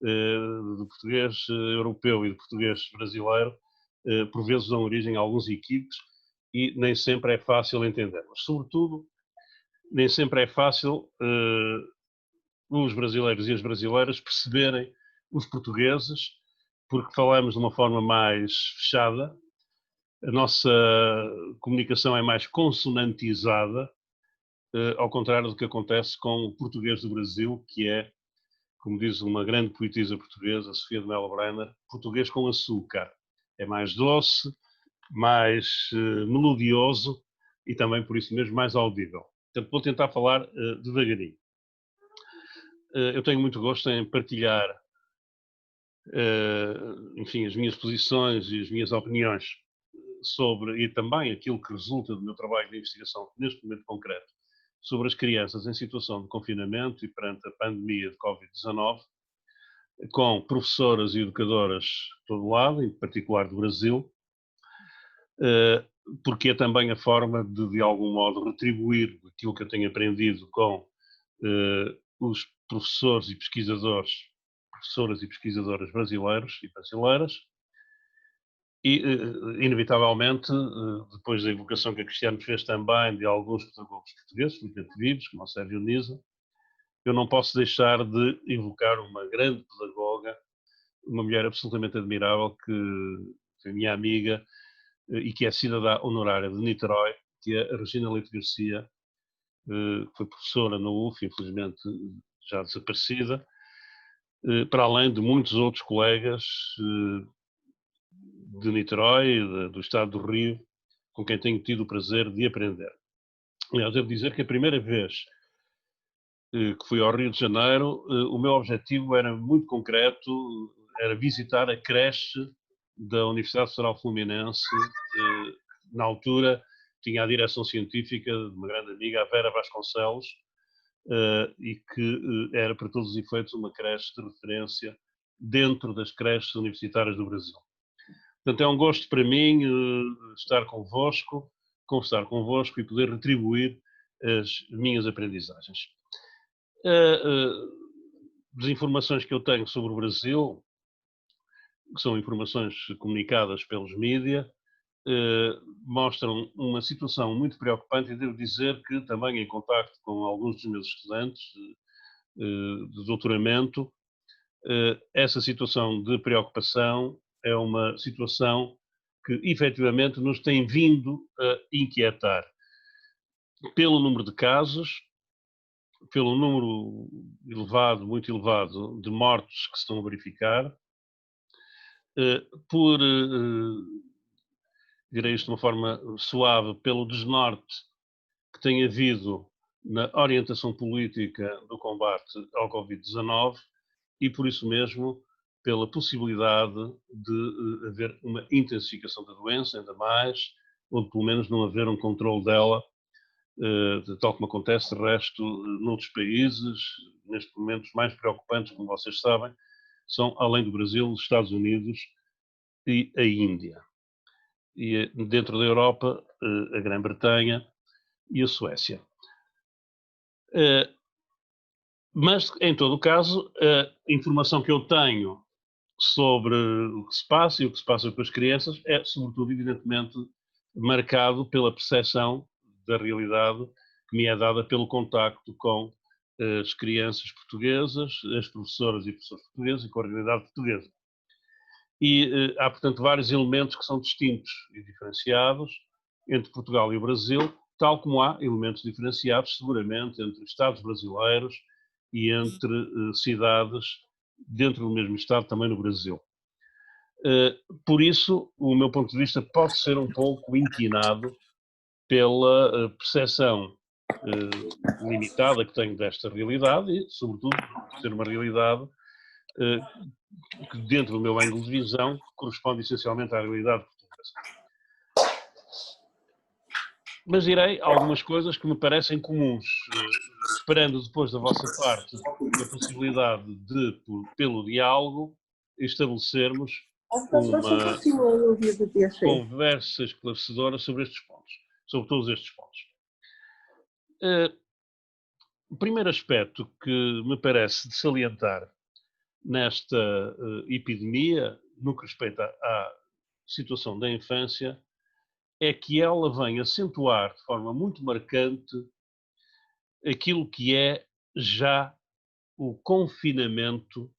do português europeu e do português brasileiro, por vezes dão origem a alguns equívocos e nem sempre é fácil entender. Mas, sobretudo, nem sempre é fácil os brasileiros e as brasileiras perceberem os portugueses, porque falamos de uma forma mais fechada, a nossa comunicação é mais consonantizada, ao contrário do que acontece com o português do Brasil, que é, como diz uma grande poetisa portuguesa, Sofia de Mello Brenner, português com açúcar. É mais doce, mais melodioso e também, por isso mesmo, mais audível. Portanto, vou tentar falar devagarinho. Eu tenho muito gosto em partilhar, enfim, as minhas posições e as minhas opiniões sobre, e também aquilo que resulta do meu trabalho de investigação, neste momento concreto, sobre as crianças em situação de confinamento e perante a pandemia de Covid-19, com professoras e educadoras de todo lado, em particular do Brasil, porque é também a forma de algum modo, retribuir aquilo que eu tenho aprendido com os professores e pesquisadores, professoras e pesquisadoras brasileiros e brasileiras, e, inevitavelmente, depois da evocação que a Cristiano fez também de alguns pedagogos portugueses, felizmente vivos, como o Sérgio Nisa, eu não posso deixar de evocar uma grande pedagoga, uma mulher absolutamente admirável, que foi minha amiga e que é cidadã honorária de Niterói, que é a Regina Leite Garcia, que foi professora na UF, infelizmente já desaparecida, para além de muitos outros colegas de Niterói, do estado do Rio, com quem tenho tido o prazer de aprender. Aliás, devo dizer que a primeira vez que fui ao Rio de Janeiro, o meu objetivo era muito concreto, era visitar a creche da Universidade Federal Fluminense. Na altura tinha a direção científica de uma grande amiga, a Vera Vasconcelos, e que era, para todos os efeitos, uma creche de referência dentro das creches universitárias do Brasil. Portanto, é um gosto para mim estar convosco, conversar convosco e poder retribuir as minhas aprendizagens. Das informações que eu tenho sobre o Brasil, que são informações comunicadas pelos mídias, mostram uma situação muito preocupante e devo dizer que também em contacto com alguns dos meus estudantes de doutoramento, essa situação de preocupação é uma situação que efetivamente nos tem vindo a inquietar pelo número de casos, pelo número elevado, muito elevado, de mortos que se estão a verificar, por, direi isto de uma forma suave, pelo desnorte que tem havido na orientação política do combate ao Covid-19 e, por isso mesmo, pela possibilidade de haver uma intensificação da doença, ainda mais, ou de pelo menos não haver um controle dela, tal como acontece, de resto, noutros países. Neste momento, os mais preocupantes, como vocês sabem, são, além do Brasil, os Estados Unidos e a Índia. E dentro da Europa, a Grã-Bretanha e a Suécia. Mas, em todo o caso, a informação que eu tenho sobre o que se passa e o que se passa com as crianças é, sobretudo, evidentemente, marcado pela percepção da realidade que me é dada pelo contacto com as crianças portuguesas, as professoras e professores portugueses e com a realidade portuguesa. E há, portanto, vários elementos que são distintos e diferenciados entre Portugal e o Brasil, tal como há elementos diferenciados, seguramente, entre estados brasileiros e entre cidades dentro do mesmo estado, também no Brasil. Por isso, o meu ponto de vista pode ser um pouco inclinado pela percepção limitada que tenho desta realidade e, sobretudo, ser uma realidade que, dentro do meu ângulo de visão, corresponde essencialmente à realidade portuguesa. Mas direi algumas coisas que me parecem comuns, esperando depois da vossa parte a possibilidade de, pelo diálogo, estabelecermos uma conversa esclarecedora sobre estes pontos, sobre todos estes pontos. O primeiro aspecto que me parece de salientar nesta epidemia, no que respeita à situação da infância, é que ela vem acentuar de forma muito marcante aquilo que é já o confinamento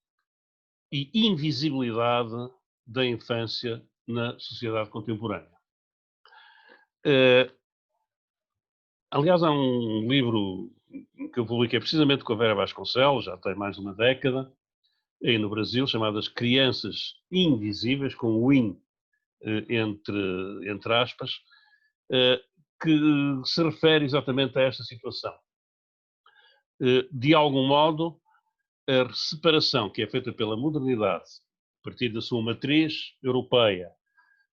e invisibilidade da infância na sociedade contemporânea. Aliás, há um livro que eu publiquei precisamente com a Vera Vasconcelos, já tem mais de uma década, aí no Brasil, chamado As Crianças Invisíveis, com o IN entre aspas, que se refere exatamente a esta situação. De algum modo, a separação que é feita pela modernidade, a partir da sua matriz europeia,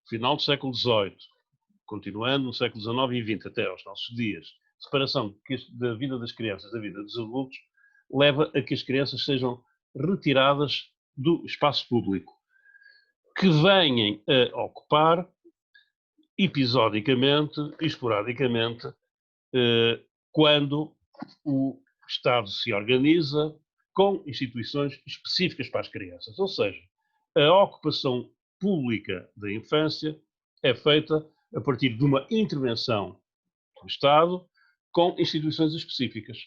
final do século XVIII, continuando no século XIX e XX até aos nossos dias, separação da vida das crianças da vida dos adultos, leva a que as crianças sejam retiradas do espaço público, que venham a ocupar episodicamente e esporadicamente quando o Estado se organiza com instituições específicas para as crianças. Ou seja, a ocupação pública da infância é feita a partir de uma intervenção do Estado com instituições específicas,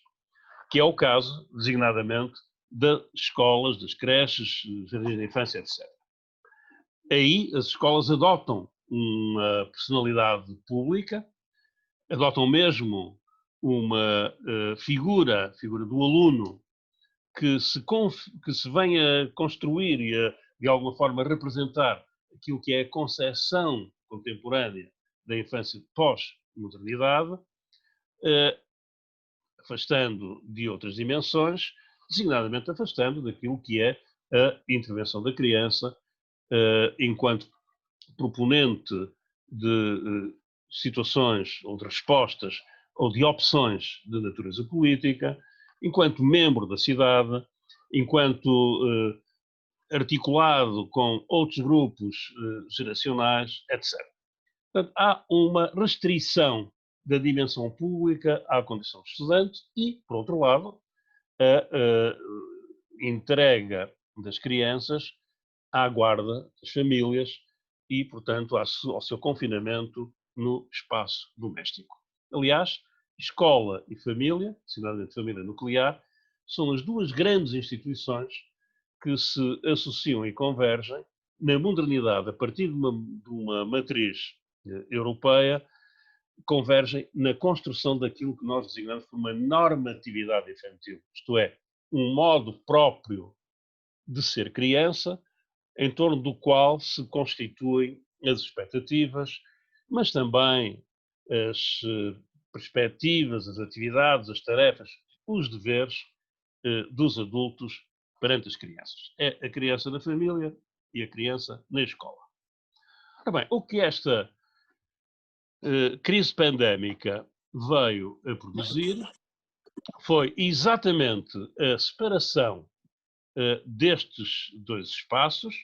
que é o caso, designadamente, das escolas, das creches, jardins de infância, etc. Aí as escolas adotam uma personalidade pública, adotam mesmo uma figura do aluno que se venha a construir e a, de alguma forma, representar aquilo que é a concepção contemporânea da infância pós-modernidade, afastando de outras dimensões, designadamente afastando daquilo que é a intervenção da criança enquanto proponente de situações ou de respostas ou de opções de natureza política, enquanto membro da cidade, enquanto articulado com outros grupos geracionais, etc. Portanto, há uma restrição da dimensão pública à condição de estudante e, por outro lado, a entrega das crianças à guarda das famílias e, portanto, ao seu confinamento no espaço doméstico. Aliás, escola e família, designadamente família nuclear, são as duas grandes instituições que se associam e convergem na modernidade, a partir de uma matriz europeia, convergem na construção daquilo que nós designamos por uma normatividade infantil, isto é, um modo próprio de ser criança, em torno do qual se constituem as expectativas, mas também as perspectivas, as atividades, as tarefas, os deveres dos adultos perante as crianças. É a criança na família e a criança na escola. Ora bem, o que esta crise pandémica veio a produzir foi exatamente a separação destes dois espaços,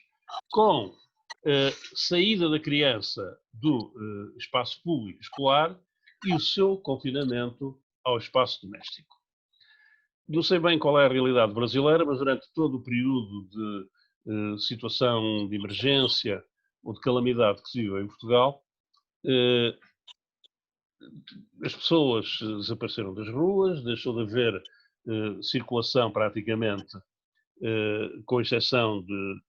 com a saída da criança do espaço público escolar e o seu confinamento ao espaço doméstico. Não sei bem qual é a realidade brasileira, mas durante todo o período de situação de emergência ou de calamidade que se viu em Portugal, as pessoas desapareceram das ruas, deixou de haver circulação praticamente, com exceção de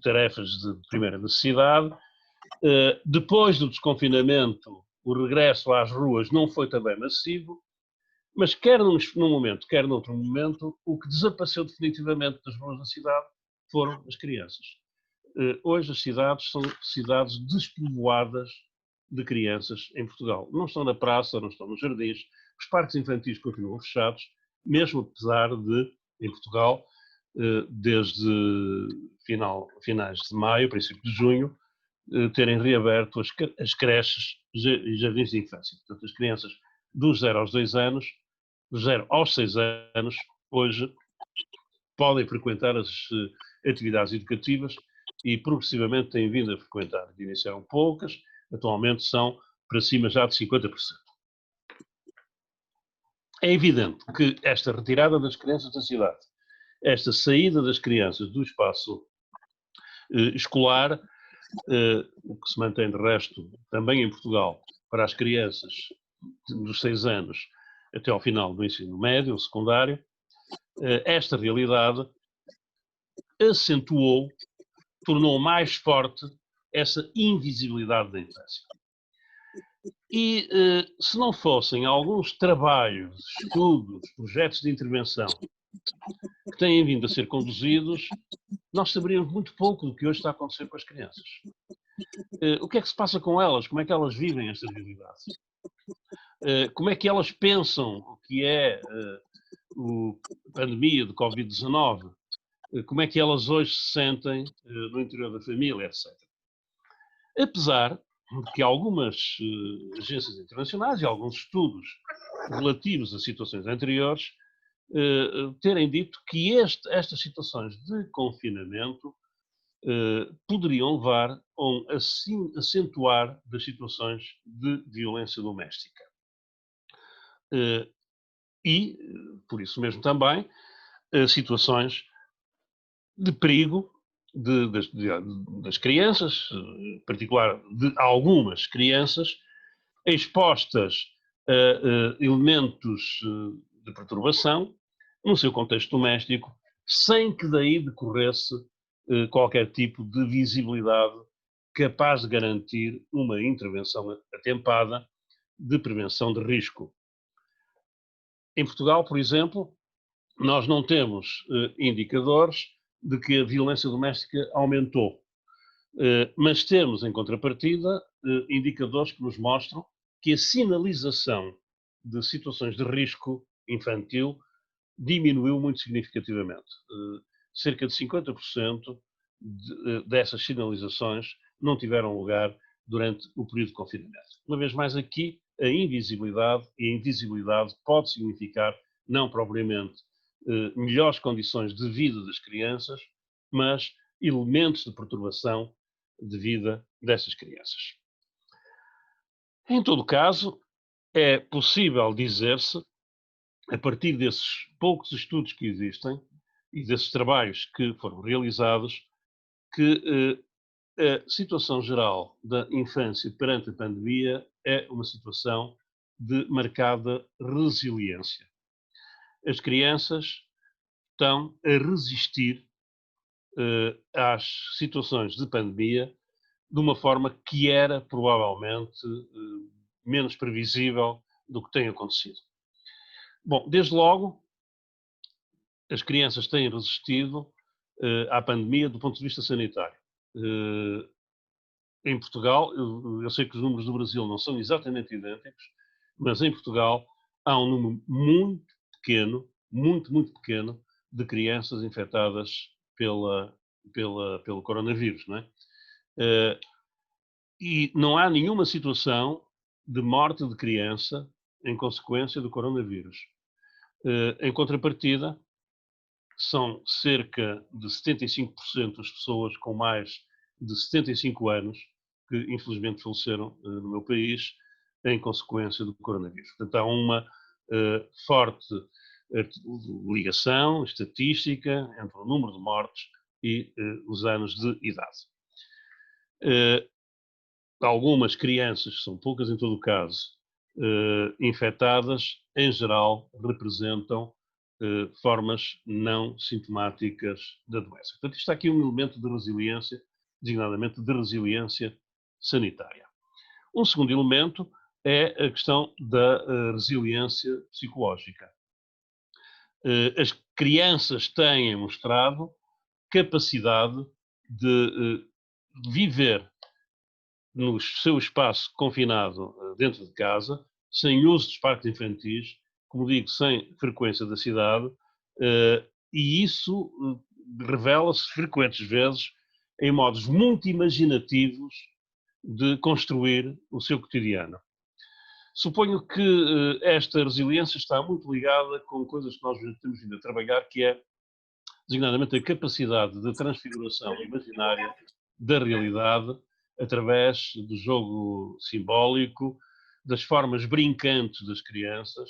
tarefas de primeira necessidade. Depois do desconfinamento, o regresso às ruas não foi também massivo, mas quer num momento, quer noutro momento, o que desapareceu definitivamente das ruas da cidade foram as crianças. Hoje as cidades são cidades despovoadas de crianças em Portugal. Não estão na praça, não estão nos jardins, os parques infantis continuam fechados, mesmo apesar de, em Portugal, desde finais de maio, princípio de junho, terem reaberto as creches e jardins de infância. Portanto, as crianças dos 0 aos 2 anos, dos 0 aos 6 anos, hoje podem frequentar as atividades educativas e progressivamente têm vindo a frequentar. Iniciaram poucas, atualmente são para cima já de 50%. É evidente que esta retirada das crianças da cidade esta saída das crianças do espaço escolar, o que se mantém de resto também em Portugal, para as crianças dos 6 anos até ao final do ensino médio, secundário, esta realidade acentuou, tornou mais forte essa invisibilidade da infância. E se não fossem alguns trabalhos, estudos, projetos de intervenção que têm vindo a ser conduzidos, nós saberíamos muito pouco do que hoje está a acontecer com as crianças. O que é que se passa com elas? Como é que elas vivem esta realidade? Como é que elas pensam o que é a pandemia de Covid-19? Como é que elas hoje se sentem no interior da família, etc. Apesar de que algumas agências internacionais e alguns estudos relativos a situações anteriores terem dito que estas situações de confinamento poderiam levar a um acentuar das situações de violência doméstica. E, por isso mesmo também, situações de perigo das crianças, em particular de algumas crianças, expostas a elementos de perturbação no seu contexto doméstico, sem que daí decorresse qualquer tipo de visibilidade capaz de garantir uma intervenção atempada de prevenção de risco. Em Portugal, por exemplo, nós não temos indicadores de que a violência doméstica aumentou, mas temos, em contrapartida, indicadores que nos mostram que a sinalização de situações de risco infantil diminuiu muito significativamente. Cerca de 50% dessas sinalizações não tiveram lugar durante o período de confinamento. Uma vez mais aqui, a invisibilidade, e a invisibilidade pode significar não propriamente melhores condições de vida das crianças, mas elementos de perturbação de vida dessas crianças. Em todo caso, é possível dizer-se, a partir desses poucos estudos que existem e desses trabalhos que foram realizados, que a situação geral da infância perante a pandemia é uma situação de marcada resiliência. As crianças estão a resistir às situações de pandemia de uma forma que era provavelmente menos previsível do que tem acontecido. Bom, desde logo, as crianças têm resistido à pandemia do ponto de vista sanitário. Em Portugal, eu sei que os números do Brasil não são exatamente idênticos, mas em Portugal há um número muito pequeno, muito pequeno, de crianças infectadas pelo coronavírus, não é? E não há nenhuma situação de morte de criança em consequência do coronavírus. Em contrapartida, são cerca de 75% das pessoas com mais de 75 anos que infelizmente faleceram no meu país em consequência do coronavírus. Portanto, há uma forte ligação estatística entre o número de mortes e os anos de idade. Algumas crianças, são poucas em todo o caso, infectadas, em geral, representam formas não sintomáticas da doença. Portanto, está aqui um elemento de resiliência, designadamente de resiliência sanitária. Um segundo elemento é a questão da resiliência psicológica. As crianças têm mostrado capacidade de viver no seu espaço confinado dentro de casa, sem uso dos parques infantis, como digo, sem frequência da cidade, e isso revela-se frequentes vezes em modos muito imaginativos de construir o seu cotidiano. Suponho que esta resiliência está muito ligada com coisas que nós temos vindo a trabalhar, que é, designadamente, a capacidade de transfiguração imaginária da realidade através do jogo simbólico, das formas brincantes das crianças,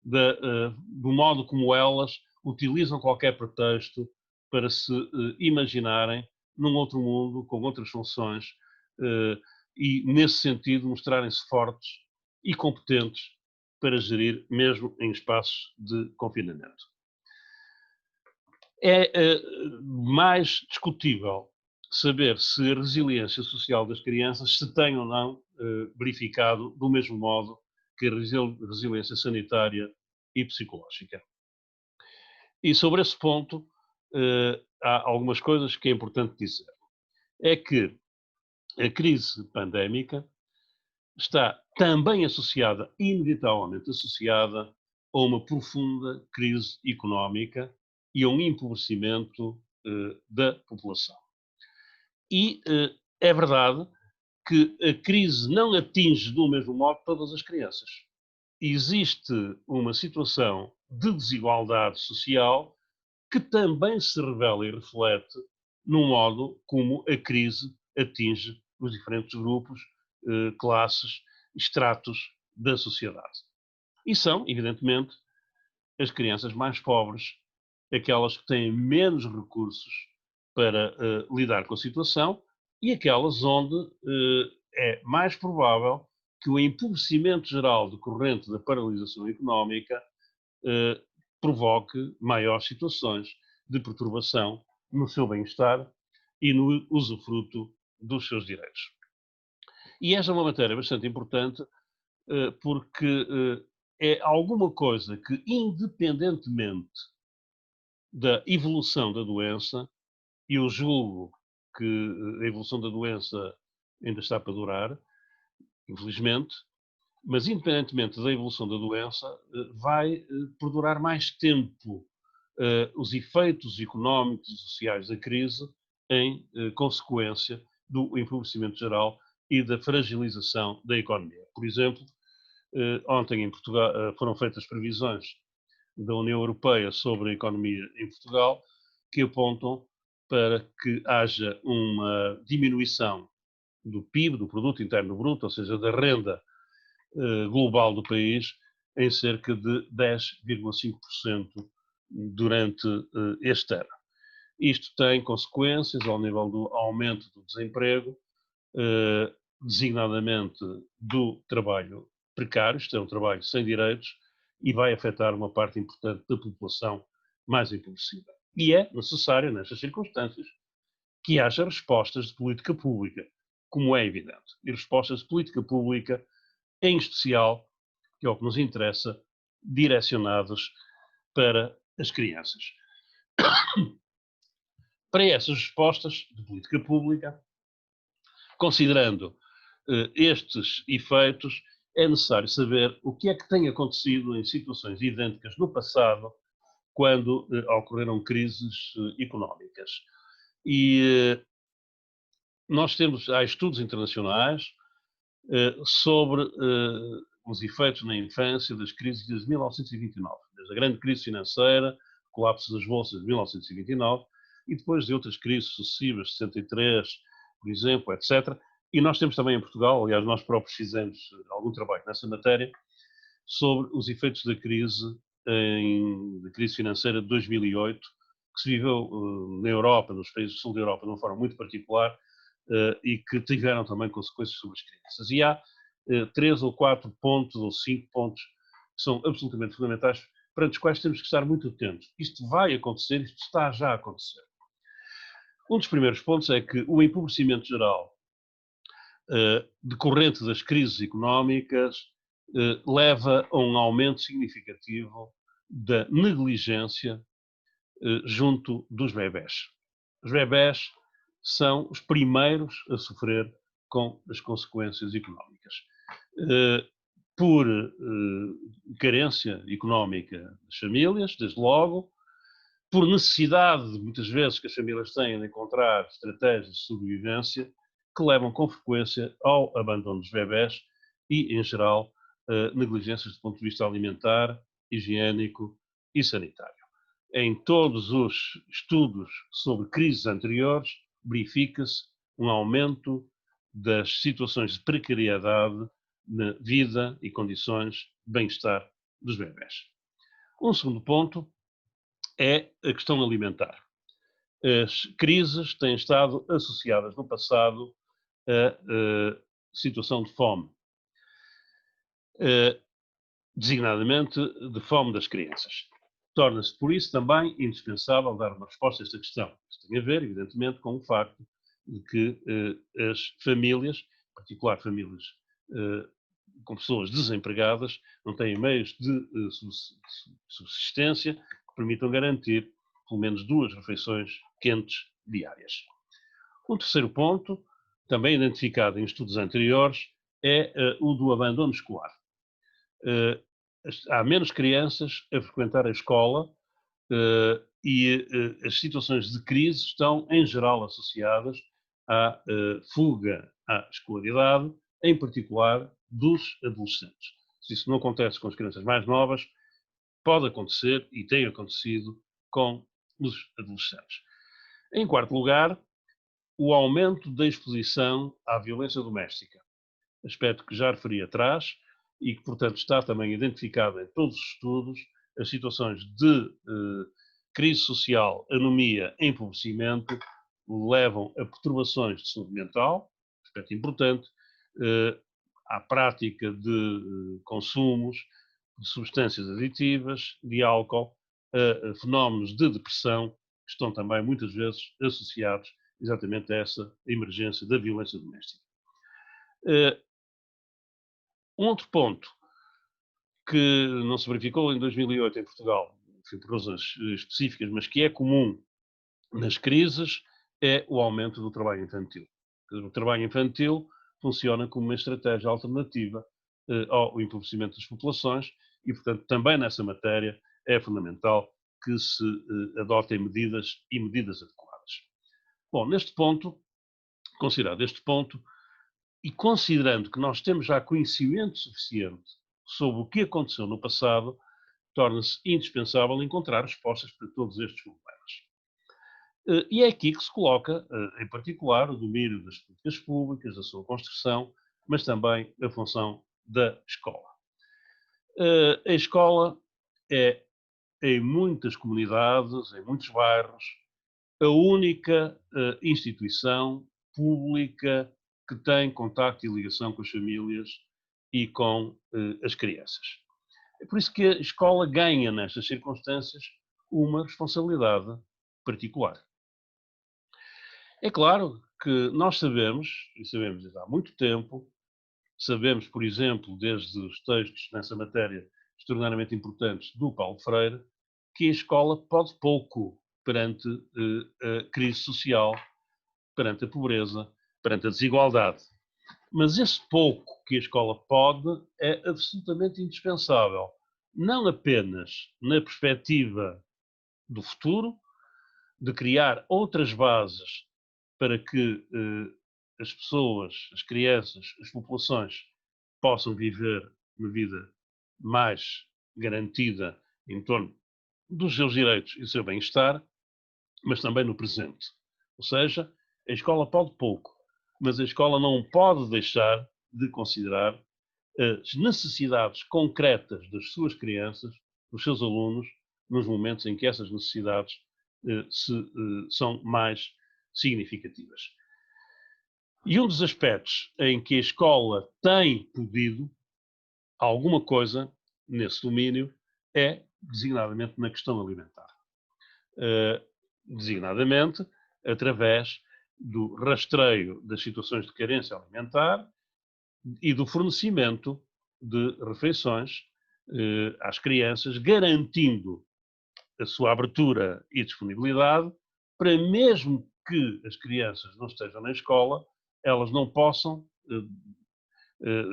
do modo como elas utilizam qualquer pretexto para se imaginarem num outro mundo, com outras funções, e, nesse sentido, mostrarem-se fortes e competentes para gerir, mesmo em espaços de confinamento. É mais discutível saber se a resiliência social das crianças se tem ou não verificado do mesmo modo que a resiliência sanitária e psicológica. E sobre esse ponto, há algumas coisas que é importante dizer. É que a crise pandémica está também associada, inevitavelmente associada, a uma profunda crise económica e a um empobrecimento da população. E é verdade que a crise não atinge do mesmo modo todas as crianças. Existe uma situação de desigualdade social que também se revela e reflete no modo como a crise atinge os diferentes grupos, classes, estratos da sociedade. E são, evidentemente, as crianças mais pobres, aquelas que têm menos recursos para lidar com a situação e aquelas onde é mais provável que o empobrecimento geral decorrente da paralisação económica provoque maiores situações de perturbação no seu bem-estar e no usufruto dos seus direitos. E esta é uma matéria bastante importante porque é alguma coisa que, independentemente da evolução da doença, e eu julgo que a evolução da doença ainda está para durar, infelizmente, mas independentemente da evolução da doença, vai perdurar mais tempo os efeitos económicos e sociais da crise em consequência do empobrecimento geral e da fragilização da economia. Por exemplo, ontem em Portugal foram feitas previsões da União Europeia sobre a economia em Portugal que apontam para que haja uma diminuição do PIB, do Produto Interno Bruto, ou seja, da renda global do país, em cerca de 10,5% durante este ano. Isto tem consequências ao nível do aumento do desemprego, designadamente do trabalho precário, isto é um trabalho sem direitos, e vai afetar uma parte importante da população mais empobrecida. E é necessário, nestas circunstâncias, que haja respostas de política pública, como é evidente. E respostas de política pública, em especial, que é o que nos interessa, direcionadas para as crianças. Para essas respostas de política pública, considerando estes efeitos, é necessário saber o que é que tem acontecido em situações idênticas no passado, quando ocorreram crises económicas. E há estudos internacionais sobre os efeitos na infância das crises de 1929, desde a grande crise financeira, colapso das bolsas de 1929, e depois de outras crises sucessivas, 63, por exemplo, etc. E nós temos também em Portugal, aliás, nós próprios fizemos algum trabalho nessa matéria, sobre os efeitos da crise financeira de 2008, que se viveu na Europa, nos países do sul da Europa, de uma forma muito particular, e que tiveram também consequências sobre as crianças. E há 3 ou 4 pontos, ou 5 pontos, que são absolutamente fundamentais, perante os quais temos que estar muito atentos. Isto vai acontecer, isto está já a acontecer. Um dos primeiros pontos é que o empobrecimento geral decorrente das crises económicas leva a um aumento significativo da negligência junto dos bebés. Os bebés são os primeiros a sofrer com as consequências económicas. Por carência económica das famílias, desde logo, por necessidade, muitas vezes, que as famílias têm de encontrar estratégias de sobrevivência que levam com frequência ao abandono dos bebés e, em geral, negligências do ponto de vista alimentar, higiênico e sanitário. Em todos os estudos sobre crises anteriores, verifica-se um aumento das situações de precariedade na vida e condições de bem-estar dos bebés. Um segundo ponto é a questão alimentar. As crises têm estado associadas no passado a situação de fome, eh, designadamente de fome das crianças. Torna-se, por isso, também indispensável dar uma resposta a esta questão. Isto tem a ver, evidentemente, com o facto de que as famílias, em particular famílias eh, com pessoas desempregadas, não têm meios de subsistência que permitam garantir pelo menos 2 refeições quentes diárias. Um terceiro ponto, também identificado em estudos anteriores, é o do abandono escolar. Há menos crianças a frequentar a escola e as situações de crise estão, em geral, associadas à fuga à escolaridade, em particular dos adolescentes. Se isso não acontece com as crianças mais novas, pode acontecer e tem acontecido com os adolescentes. Em quarto lugar, o aumento da exposição à violência doméstica, aspecto que já referi atrás e que, portanto, está também identificado em todos os estudos, as situações de crise social, anomia, empobrecimento, levam a perturbações de saúde mental, aspecto importante, à prática de consumos de substâncias aditivas, de álcool, a fenómenos de depressão, que estão também muitas vezes associados exatamente a essa emergência da violência doméstica. Um outro ponto que não se verificou em 2008 em Portugal, enfim, por razões específicas, mas que é comum nas crises, é o aumento do trabalho infantil. O trabalho infantil funciona como uma estratégia alternativa ao empobrecimento das populações e, portanto, também nessa matéria é fundamental que se adotem medidas e medidas adequadas. Bom, neste ponto, considerado este ponto, e considerando que nós temos já conhecimento suficiente sobre o que aconteceu no passado, torna-se indispensável encontrar respostas para todos estes problemas. E é aqui que se coloca, em particular, o domínio das políticas públicas, a sua construção, mas também a função da escola. A escola é, em muitas comunidades, em muitos bairros, a única instituição pública que tem contacto e ligação com as famílias e com as crianças. É por isso que a escola ganha, nestas circunstâncias, uma responsabilidade particular. É claro que nós sabemos, e sabemos desde há muito tempo, sabemos, por exemplo, desde os textos nessa matéria extraordinariamente importantes do Paulo Freire, que a escola pode pouco perante a crise social, perante a pobreza, perante a desigualdade. Mas esse pouco que a escola pode é absolutamente indispensável, não apenas na perspectiva do futuro, de criar outras bases para que as pessoas, as crianças, as populações possam viver uma vida mais garantida em torno dos seus direitos e do seu bem-estar, mas também no presente. Ou seja, a escola pode pouco, mas a escola não pode deixar de considerar as necessidades concretas das suas crianças, dos seus alunos, nos momentos em que essas necessidades são mais significativas. E um dos aspectos em que a escola tem podido alguma coisa nesse domínio é, designadamente, na questão alimentar. Designadamente, através do rastreio das situações de carência alimentar e do fornecimento de refeições às crianças, garantindo a sua abertura e disponibilidade para, mesmo que as crianças não estejam na escola, elas não possam,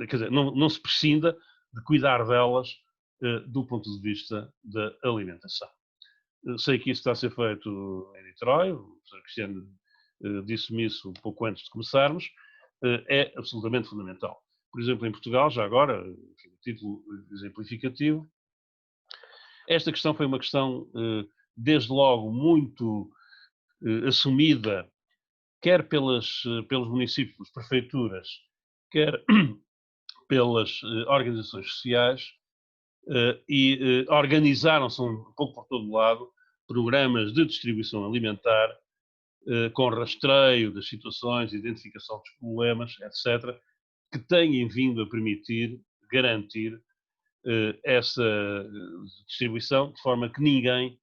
quer dizer, não se prescinda de cuidar delas do ponto de vista da alimentação. Sei que isso está a ser feito em Niterói, o professor Cristiano disse-me isso um pouco antes de começarmos, é absolutamente fundamental. Por exemplo, em Portugal, já agora, a título exemplificativo, esta questão foi uma questão, desde logo, muito assumida, quer pelos municípios, prefeituras, quer pelas organizações sociais, e organizaram-se um pouco por todo lado programas de distribuição alimentar, com rastreio das situações, identificação dos problemas, etc., que têm vindo a permitir, garantir essa distribuição, de forma que ninguém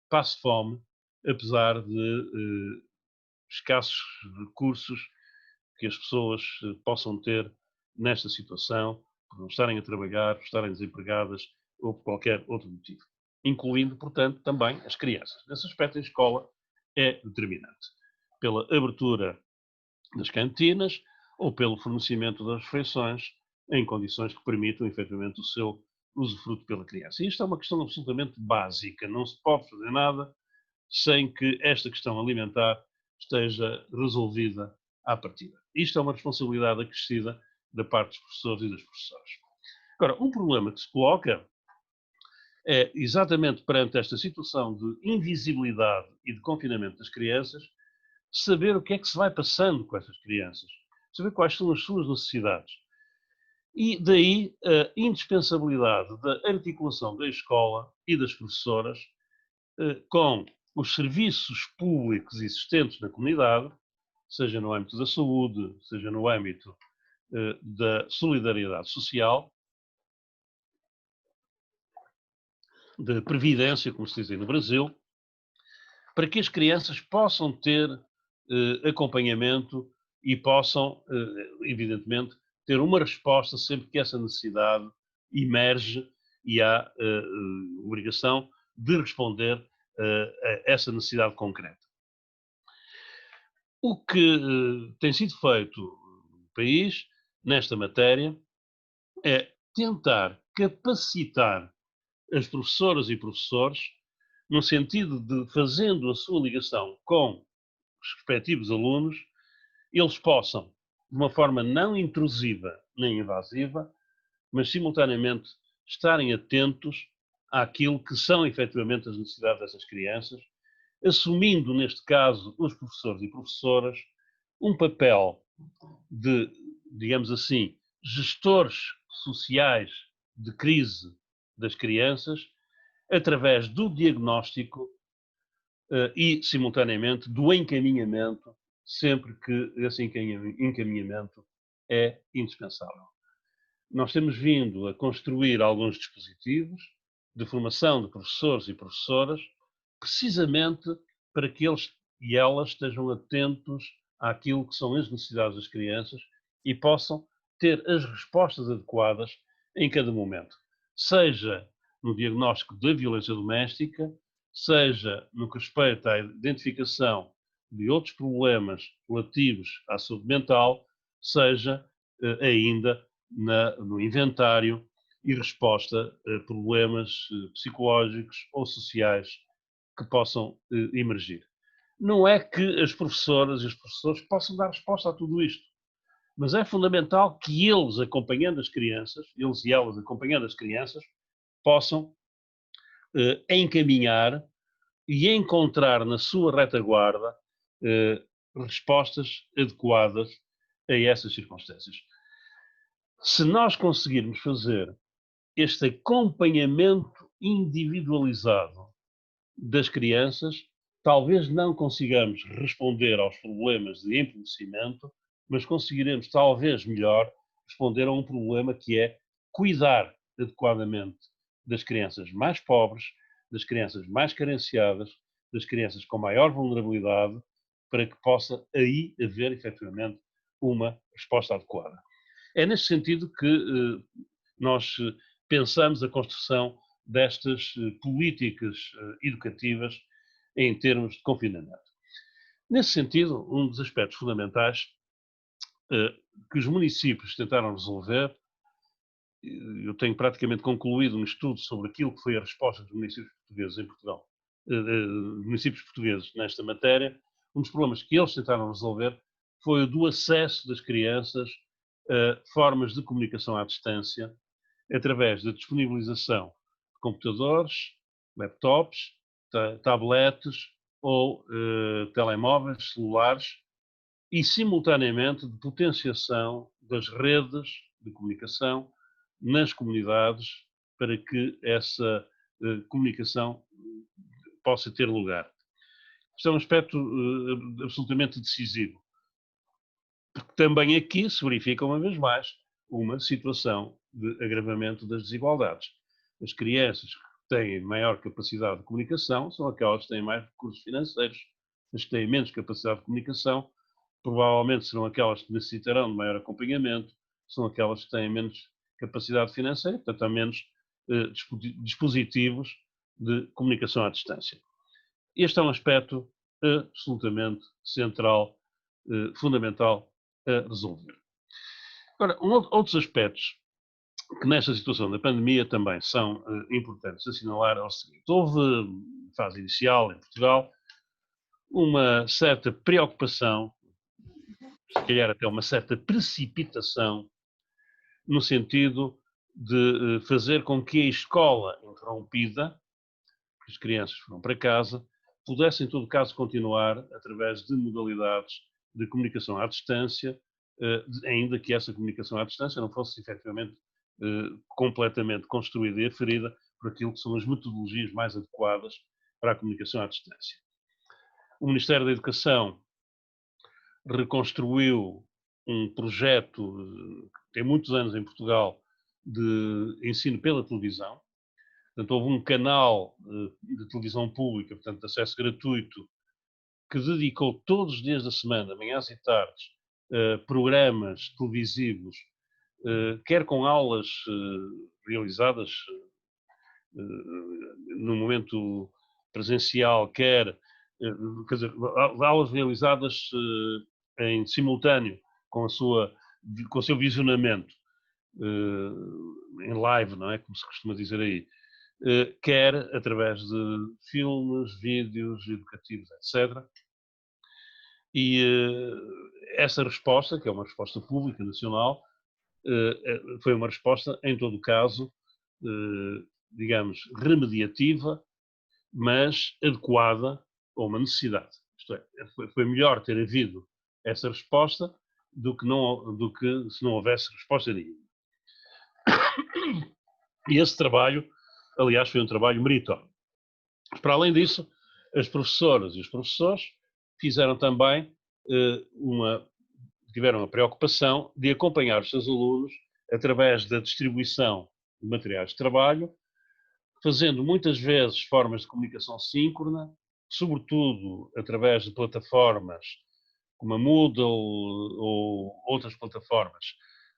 passe fome, apesar de escassos recursos que as pessoas possam ter nesta situação, por não estarem a trabalhar, por estarem desempregadas ou por qualquer outro motivo. Incluindo, portanto, também as crianças. Nesse aspecto, a escola é determinante. Pela abertura das cantinas ou pelo fornecimento das refeições em condições que permitam, efetivamente, o seu usufruto pela criança. E isto é uma questão absolutamente básica. Não se pode fazer nada sem que esta questão alimentar esteja resolvida à partida. Isto é uma responsabilidade acrescida da parte dos professores e das professoras. Agora, um problema que se coloca é, exatamente perante esta situação de invisibilidade e de confinamento das crianças, saber o que é que se vai passando com essas crianças, saber quais são as suas necessidades. E daí a indispensabilidade da articulação da escola e das professoras com os serviços públicos existentes na comunidade, seja no âmbito da saúde, seja no âmbito da solidariedade social, da previdência, como se diz aí no Brasil, para que as crianças possam ter acompanhamento e possam, evidentemente, ter uma resposta sempre que essa necessidade emerge e há obrigação de responder a essa necessidade concreta. O que tem sido feito no país, nesta matéria, é tentar capacitar as professoras e professores, no sentido de, fazendo a sua ligação com os respectivos alunos, eles possam, de uma forma não intrusiva nem invasiva, mas simultaneamente estarem atentos àquilo que são efetivamente as necessidades dessas crianças, assumindo, neste caso, os professores e professoras, um papel de, digamos assim, gestores sociais de crise das crianças, através do diagnóstico e, simultaneamente, do encaminhamento, sempre que esse encaminhamento é indispensável. Nós temos vindo a construir alguns dispositivos de formação de professores e professoras, precisamente para que eles e elas estejam atentos àquilo que são as necessidades das crianças e possam ter as respostas adequadas em cada momento, seja no diagnóstico da violência doméstica, seja no que respeita à identificação de outros problemas relativos à saúde mental, seja ainda no inventário e resposta a problemas psicológicos ou sociais que possam emergir. Não é que as professoras e os professores possam dar resposta a tudo isto, mas é fundamental que eles, acompanhando as crianças, eles e elas acompanhando as crianças, possam encaminhar e encontrar na sua retaguarda respostas adequadas a essas circunstâncias. Se nós conseguirmos fazer este acompanhamento individualizado das crianças, talvez não consigamos responder aos problemas de empobrecimento, mas conseguiremos talvez melhor responder a um problema que é cuidar adequadamente das crianças mais pobres, das crianças mais carenciadas, das crianças com maior vulnerabilidade, para que possa aí haver efetivamente uma resposta adequada. É neste sentido que nós pensamos a construção destas políticas educativas em termos de confinamento. Nesse sentido, um dos aspectos fundamentais que os municípios tentaram resolver, eu tenho praticamente concluído um estudo sobre aquilo que foi a resposta dos municípios portugueses em Portugal, municípios portugueses nesta matéria. Um dos problemas que eles tentaram resolver foi o do acesso das crianças a formas de comunicação à distância, através da disponibilização de computadores, laptops, tabletes ou telemóveis, celulares, e simultaneamente de potenciação das redes de comunicação nas comunidades para que essa comunicação possa ter lugar. Isto é um aspecto absolutamente decisivo, porque também aqui se verifica uma vez mais uma situação de agravamento das desigualdades. As crianças que têm maior capacidade de comunicação são aquelas que têm mais recursos financeiros. As que têm menos capacidade de comunicação provavelmente serão aquelas que necessitarão de maior acompanhamento, são aquelas que têm menos capacidade financeira, portanto há menos dispositivos de comunicação à distância. Este é um aspecto absolutamente central, fundamental a resolver. Agora, outros aspectos que nesta situação da pandemia também são importantes assinalar é o seguinte. Houve, fase inicial em Portugal, uma certa preocupação, se calhar até uma certa precipitação, no sentido de fazer com que a escola interrompida, que as crianças foram para casa, pudesse, em todo caso, continuar através de modalidades de comunicação à distância, ainda que essa comunicação à distância não fosse efetivamente completamente construída e aferida por aquilo que são as metodologias mais adequadas para a comunicação à distância. O Ministério da Educação reconstruiu um projeto que tem muitos anos em Portugal de ensino pela televisão. Portanto, houve um canal de televisão pública, portanto, de acesso gratuito, que dedicou todos os dias da semana, manhãs e tardes, programas televisivos, quer com aulas realizadas no momento presencial, quer dizer, aulas realizadas em simultâneo com o seu visionamento em live, não é? Como se costuma dizer aí. Quer através de filmes, vídeos educativos, etc. E essa resposta, que é uma resposta pública, nacional, foi uma resposta, em todo o caso, digamos, remediativa, mas adequada a uma necessidade. Isto é, foi melhor ter havido essa resposta do que se não houvesse resposta nenhuma. E esse trabalho, aliás, foi um trabalho meritório. Para além disso, as professoras e os professores fizeram também tiveram a preocupação de acompanhar os seus alunos através da distribuição de materiais de trabalho, fazendo muitas vezes formas de comunicação síncrona, sobretudo através de plataformas como a Moodle ou outras plataformas,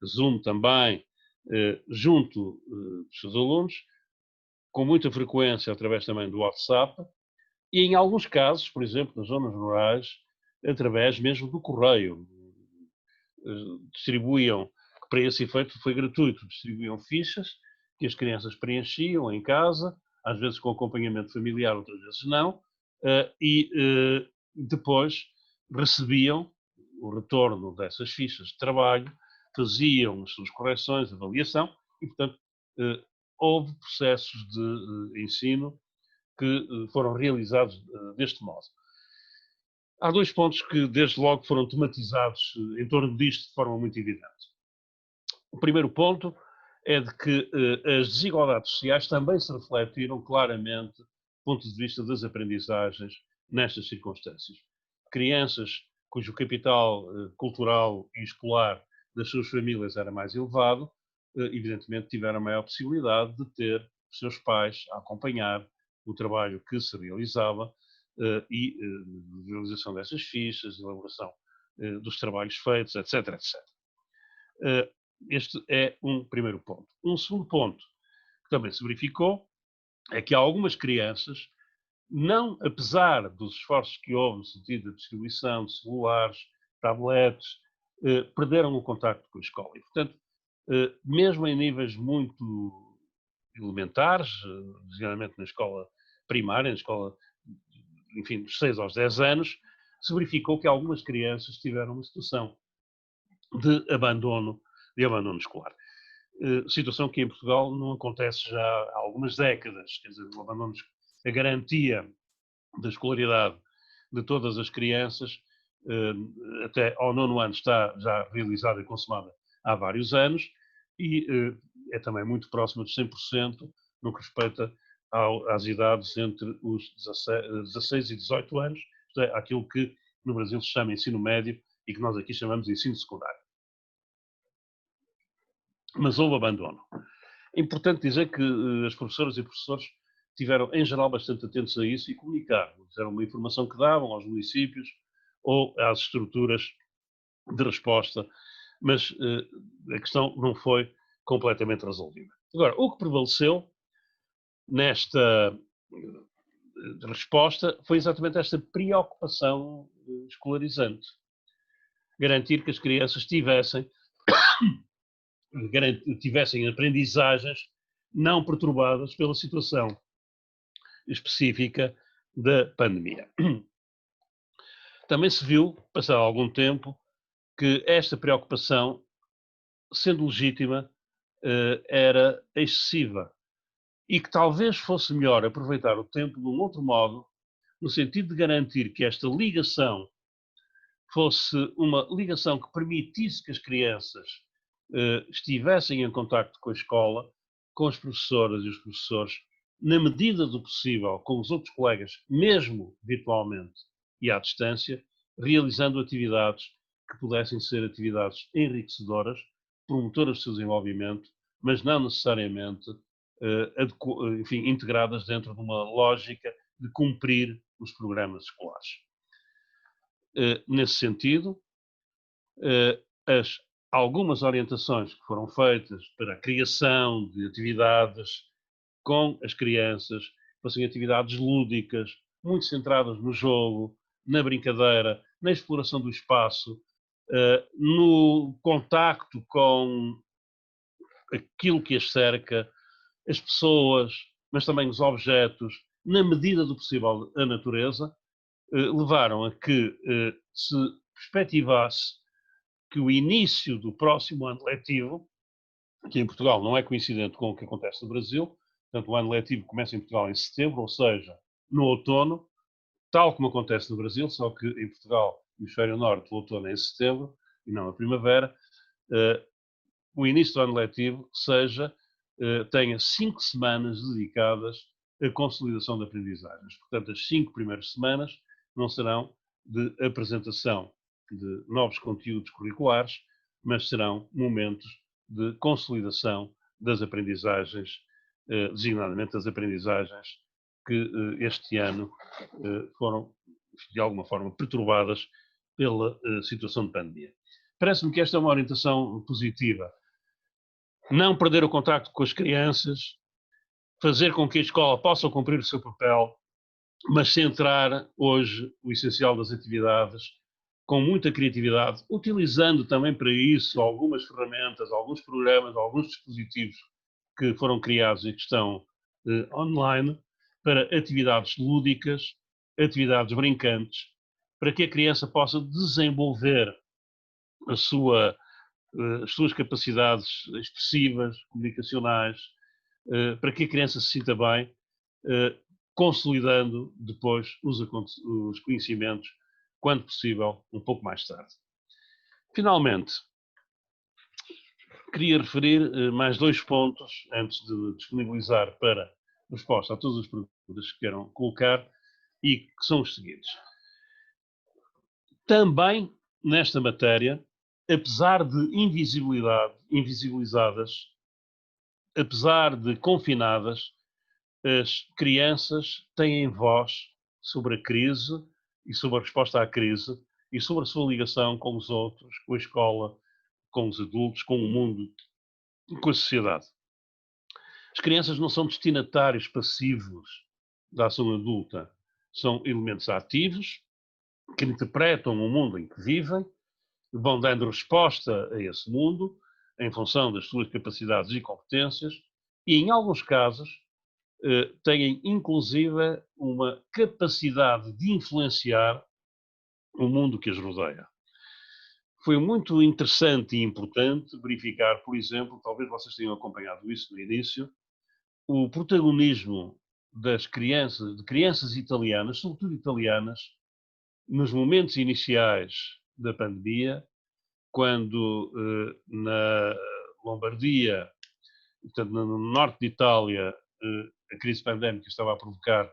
Zoom também, junto dos seus alunos, com muita frequência através também do WhatsApp, e em alguns casos, por exemplo, nas zonas rurais, através mesmo do correio. Distribuíam, para esse efeito foi gratuito, distribuíam fichas que as crianças preenchiam em casa, às vezes com acompanhamento familiar, outras vezes não, e depois recebiam o retorno dessas fichas de trabalho, faziam as suas correções, avaliação, e, portanto, houve processos de ensino que foram realizados deste modo. Há dois pontos que, desde logo, foram tematizados em torno disto de forma muito evidente. O primeiro ponto é de que as desigualdades sociais também se refletiram claramente do ponto de vista das aprendizagens nestas circunstâncias. Crianças cujo capital cultural e escolar das suas famílias era mais elevado, evidentemente tiveram maior possibilidade de ter os seus pais a acompanhar o trabalho que se realizava e realização dessas fichas, elaboração dos trabalhos feitos, etc, etc. Este é um primeiro ponto. Um segundo ponto que também se verificou é que algumas crianças, não apesar dos esforços que houve no sentido da distribuição de celulares, tablets, perderam o contacto com a escola. E, portanto, mesmo em níveis muito elementares, geralmente na escola primária, na escola, enfim, dos 6 aos 10 anos, se verificou que algumas crianças tiveram uma situação de abandono escolar. Situação que em Portugal não acontece já há algumas décadas, quer dizer, a garantia da escolaridade de todas as crianças até ao 9º ano está já realizada e consumada há vários anos e é também muito próxima dos 100% no que respeita às idades entre os 16 e 18 anos, isto é, aquilo que no Brasil se chama ensino médio e que nós aqui chamamos de ensino secundário. Mas houve abandono. É importante dizer que as professoras e professores estiveram, em geral, bastante atentos a isso e comunicaram. Fizeram uma informação que davam aos municípios ou às estruturas de resposta, mas a questão não foi completamente resolvida. Agora, o que prevaleceu nesta resposta foi exatamente esta preocupação escolarizante. Garantir que as crianças tivessem aprendizagens não perturbadas pela situação específica da pandemia. Também se viu, passado algum tempo, que esta preocupação, sendo legítima, era excessiva e que talvez fosse melhor aproveitar o tempo de um outro modo, no sentido de garantir que esta ligação fosse uma ligação que permitisse que as crianças estivessem em contacto com a escola, com as professoras e os professores, na medida do possível, com os outros colegas, mesmo virtualmente e à distância, realizando atividades que pudessem ser atividades enriquecedoras, promotoras do seu desenvolvimento, mas não necessariamente enfim, integradas dentro de uma lógica de cumprir os programas escolares. Nesse sentido, algumas orientações que foram feitas para a criação de atividades com as crianças, fossem atividades lúdicas, muito centradas no jogo, na brincadeira, na exploração do espaço, no contacto com aquilo que as cerca, as pessoas, mas também os objetos, na medida do possível a natureza, levaram a que se perspectivasse que o início do próximo ano letivo, que em Portugal não é coincidente com o que acontece no Brasil, portanto o ano letivo começa em Portugal em setembro, ou seja, no outono, tal como acontece no Brasil, só que em Portugal, no hemisfério norte, o outono é em setembro e não na primavera, o início do ano letivo tenha 5 semanas dedicadas à consolidação de aprendizagens. Portanto, as 5 primeiras semanas não serão de apresentação de novos conteúdos curriculares, mas serão momentos de consolidação das aprendizagens, designadamente das aprendizagens que este ano foram, de alguma forma, perturbadas pela situação de pandemia. Parece-me que esta é uma orientação positiva. Não perder o contacto com as crianças, fazer com que a escola possa cumprir o seu papel, mas centrar hoje o essencial das atividades com muita criatividade, utilizando também para isso algumas ferramentas, alguns programas, alguns dispositivos que foram criados e que estão online para atividades lúdicas, atividades brincantes, para que a criança possa desenvolver as suas capacidades expressivas, comunicacionais, para que a criança se sinta bem, consolidando depois os conhecimentos, quando possível, um pouco mais tarde. Finalmente, queria referir mais 2 pontos, antes de disponibilizar para resposta a todas as perguntas que queiram colocar, e que são os seguintes. Também, nesta matéria, apesar de invisibilizadas, apesar de confinadas, as crianças têm voz sobre a crise e sobre a resposta à crise e sobre a sua ligação com os outros, com a escola, com os adultos, com o mundo, com a sociedade. As crianças não são destinatários passivos da ação adulta, são elementos ativos que interpretam o mundo em que vivem, vão dando resposta a esse mundo em função das suas capacidades e competências e, em alguns casos, têm inclusive uma capacidade de influenciar o mundo que as rodeia. Foi muito interessante e importante verificar, por exemplo, talvez vocês tenham acompanhado isso no início, o protagonismo de crianças italianas, sobretudo italianas, nos momentos iniciais da pandemia, quando na Lombardia, portanto, no norte de Itália, a crise pandémica estava a provocar,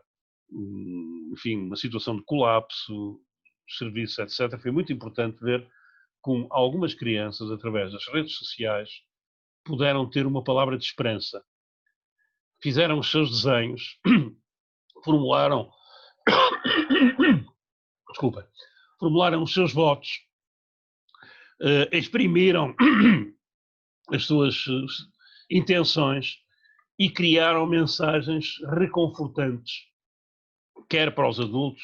enfim, uma situação de colapso dos serviços, etc., foi muito importante ver como algumas crianças, através das redes sociais, puderam ter uma palavra de esperança. Fizeram os seus desenhos, formularam, desculpa, formularam os seus votos, exprimiram as suas intenções e criaram mensagens reconfortantes, quer para os adultos,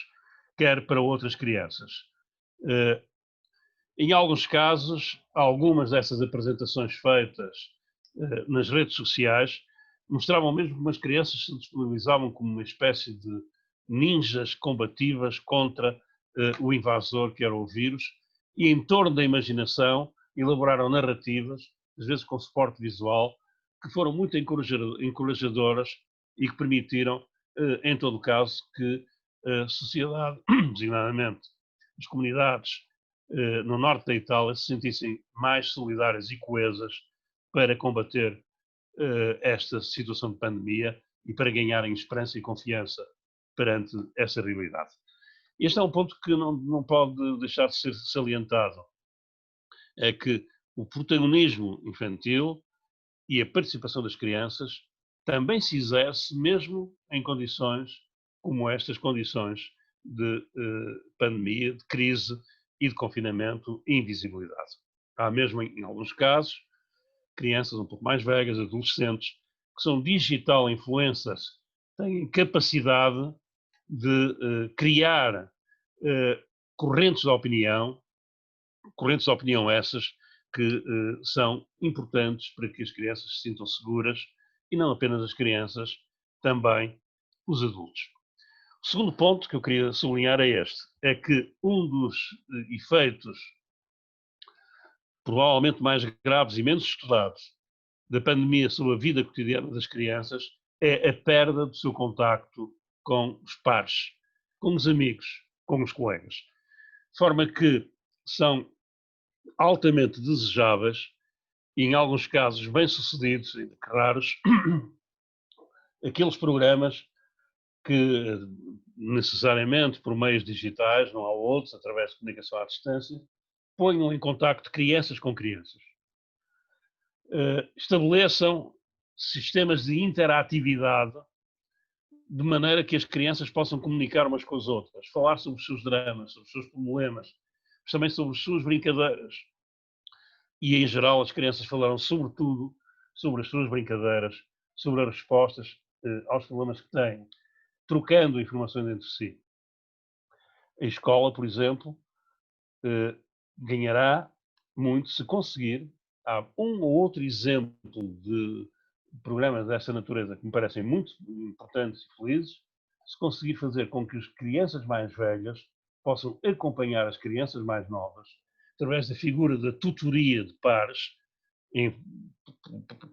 quer para outras crianças. Em alguns casos, algumas dessas apresentações feitas nas redes sociais mostravam mesmo como as crianças se disponibilizavam como uma espécie de ninjas combativas contra o invasor, que era o vírus, e em torno da imaginação elaboraram narrativas, às vezes com suporte visual, que foram muito encorajadoras e que permitiram, em todo o caso, que a sociedade, designadamente as comunidades no norte da Itália, se sentissem mais solidárias e coesas para combater esta situação de pandemia e para ganharem esperança e confiança perante essa realidade. Este é um ponto que não pode deixar de ser salientado, é que o protagonismo infantil e a participação das crianças também se exerce mesmo em condições como estas condições de pandemia, de crise e de confinamento e invisibilidade. Há mesmo, em alguns casos, crianças um pouco mais velhas, adolescentes, que são digital influencers, têm capacidade de criar correntes de opinião essas que são importantes para que as crianças se sintam seguras, e não apenas as crianças, também os adultos. O segundo ponto que eu queria sublinhar é este, é que um dos efeitos provavelmente mais graves e menos estudados da pandemia sobre a vida cotidiana das crianças é a perda do seu contacto com os pares, com os amigos, com os colegas. De forma que são altamente desejáveis e, em alguns casos, bem-sucedidos, ainda que raros, aqueles programas que, necessariamente por meios digitais, não há outros, através de comunicação à distância, ponham em contacto crianças com crianças. Estabeleçam sistemas de interatividade de maneira que as crianças possam comunicar umas com as outras, falar sobre os seus dramas, sobre os seus problemas, mas também sobre as suas brincadeiras. E, em geral, as crianças falaram sobretudo sobre as suas brincadeiras, sobre as respostas aos problemas que têm, trocando informações entre si. A escola, por exemplo, ganhará muito se conseguir. Há um ou outro exemplo de programas dessa natureza que me parecem muito importantes e felizes, se conseguir fazer com que as crianças mais velhas possam acompanhar as crianças mais novas através da figura da tutoria de pares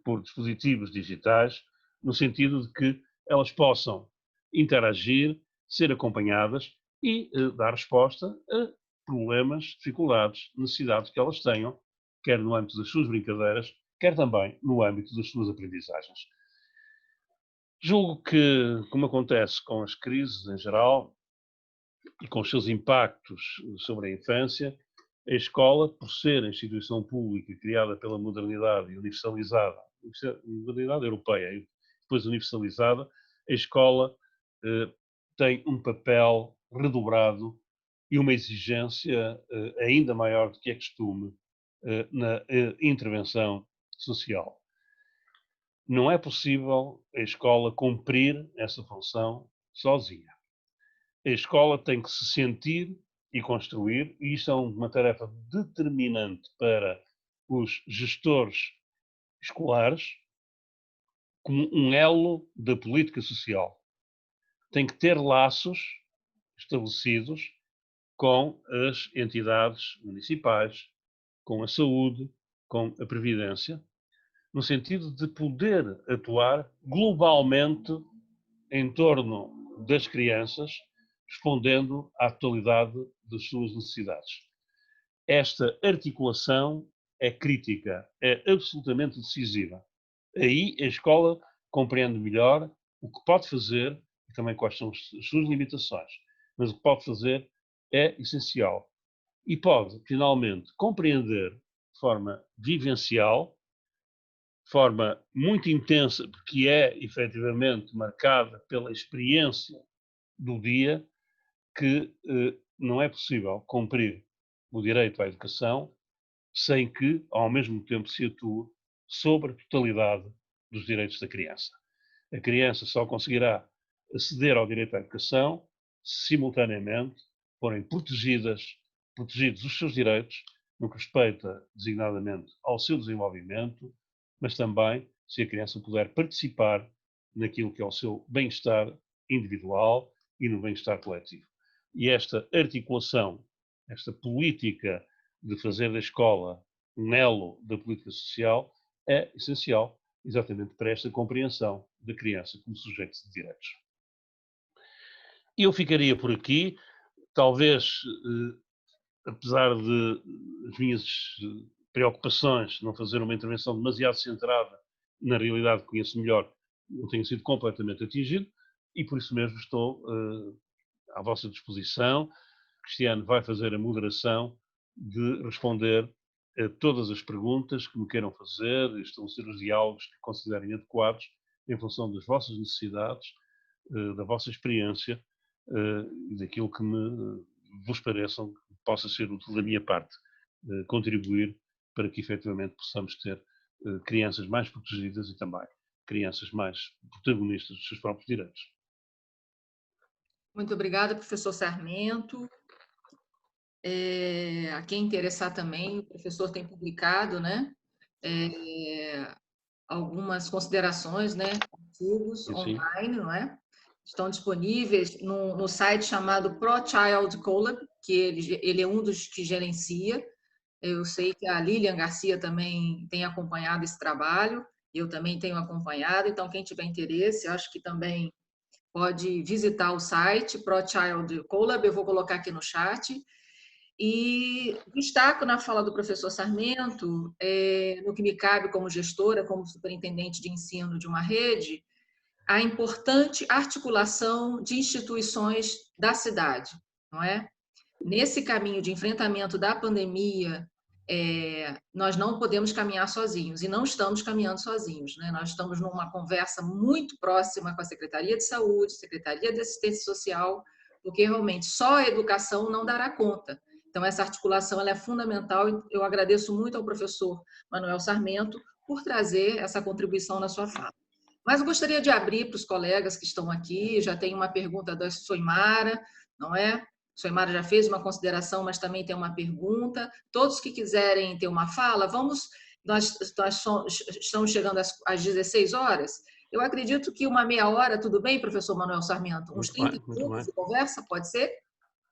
por dispositivos digitais, no sentido de que elas possam interagir, ser acompanhadas e dar resposta a problemas, dificuldades, necessidades que elas tenham, quer no âmbito das suas brincadeiras, quer também no âmbito das suas aprendizagens. Julgo que, como acontece com as crises em geral e com os seus impactos sobre a infância, a escola, por ser a instituição pública criada pela modernidade e universalizada, modernidade europeia e depois universalizada, a escola tem um papel redobrado e uma exigência ainda maior do que é costume na intervenção social. Não é possível a escola cumprir essa função sozinha. A escola tem que se sentir e construir, e isto é uma tarefa determinante para os gestores escolares, como um elo da política social. Tem que ter laços estabelecidos com as entidades municipais, com a saúde, com a previdência, no sentido de poder atuar globalmente em torno das crianças, respondendo à totalidade das suas necessidades. Esta articulação é crítica, é absolutamente decisiva. Aí a escola compreende melhor o que pode fazer e também quais são as suas limitações. Mas o que pode fazer é essencial. E pode, finalmente, compreender de forma vivencial, de forma muito intensa, porque é efetivamente marcada pela experiência do dia, que não é possível cumprir o direito à educação sem que, ao mesmo tempo, se atue sobre a totalidade dos direitos da criança. A criança só conseguirá aceder ao direito à educação se, simultaneamente, forem protegidos os seus direitos, no que respeita designadamente ao seu desenvolvimento, mas também se a criança puder participar naquilo que é o seu bem-estar individual e no bem-estar coletivo. E esta articulação, esta política de fazer da escola um elo da política social é essencial exatamente para esta compreensão da criança como sujeito de direitos. E eu ficaria por aqui, talvez, apesar de as minhas preocupações, não fazer uma intervenção demasiado centrada na realidade que conheço melhor, não tenha sido completamente atingido, e por isso mesmo estou à vossa disposição. Cristiano vai fazer a moderação de responder a todas as perguntas que me queiram fazer, estabelecer os diálogos que considerem adequados em função das vossas necessidades, da vossa experiência e daquilo que vos pareçam que possa ser útil da minha parte, contribuir para que efetivamente possamos ter crianças mais protegidas e também crianças mais protagonistas dos seus próprios direitos. Muito obrigada, professor Sarmento. A quem interessar também, o professor tem publicado, né, algumas considerações, né, artigos online, não é? Estão disponíveis no site chamado ProChild Collab, que ele é um dos que gerencia. Eu sei que a Lilian Garcia também tem acompanhado esse trabalho, eu também tenho acompanhado, então quem tiver interesse, acho que também pode visitar o site ProChild Collab, eu vou colocar aqui no chat. E destaco na fala do professor Sarmento, no que me cabe como gestora, como superintendente de ensino de uma rede, a importante articulação de instituições da cidade, não é? Nesse caminho de enfrentamento da pandemia, nós não podemos caminhar sozinhos, e não estamos caminhando sozinhos, né? Nós estamos numa conversa muito próxima com a Secretaria de Saúde, Secretaria de Assistência Social, porque realmente só a educação não dará conta. Então, essa articulação ela é fundamental, e eu agradeço muito ao professor Manuel Sarmento por trazer essa contribuição na sua fala. Mas eu gostaria de abrir para os colegas que estão aqui, já tem uma pergunta da Soimara, não é? Soimara já fez uma consideração, mas também tem uma pergunta. Todos que quiserem ter uma fala, nós estamos chegando às 16 horas. Eu acredito que uma meia hora, tudo bem, professor Manuel Sarmento? Uns 30 minutos de conversa, pode ser?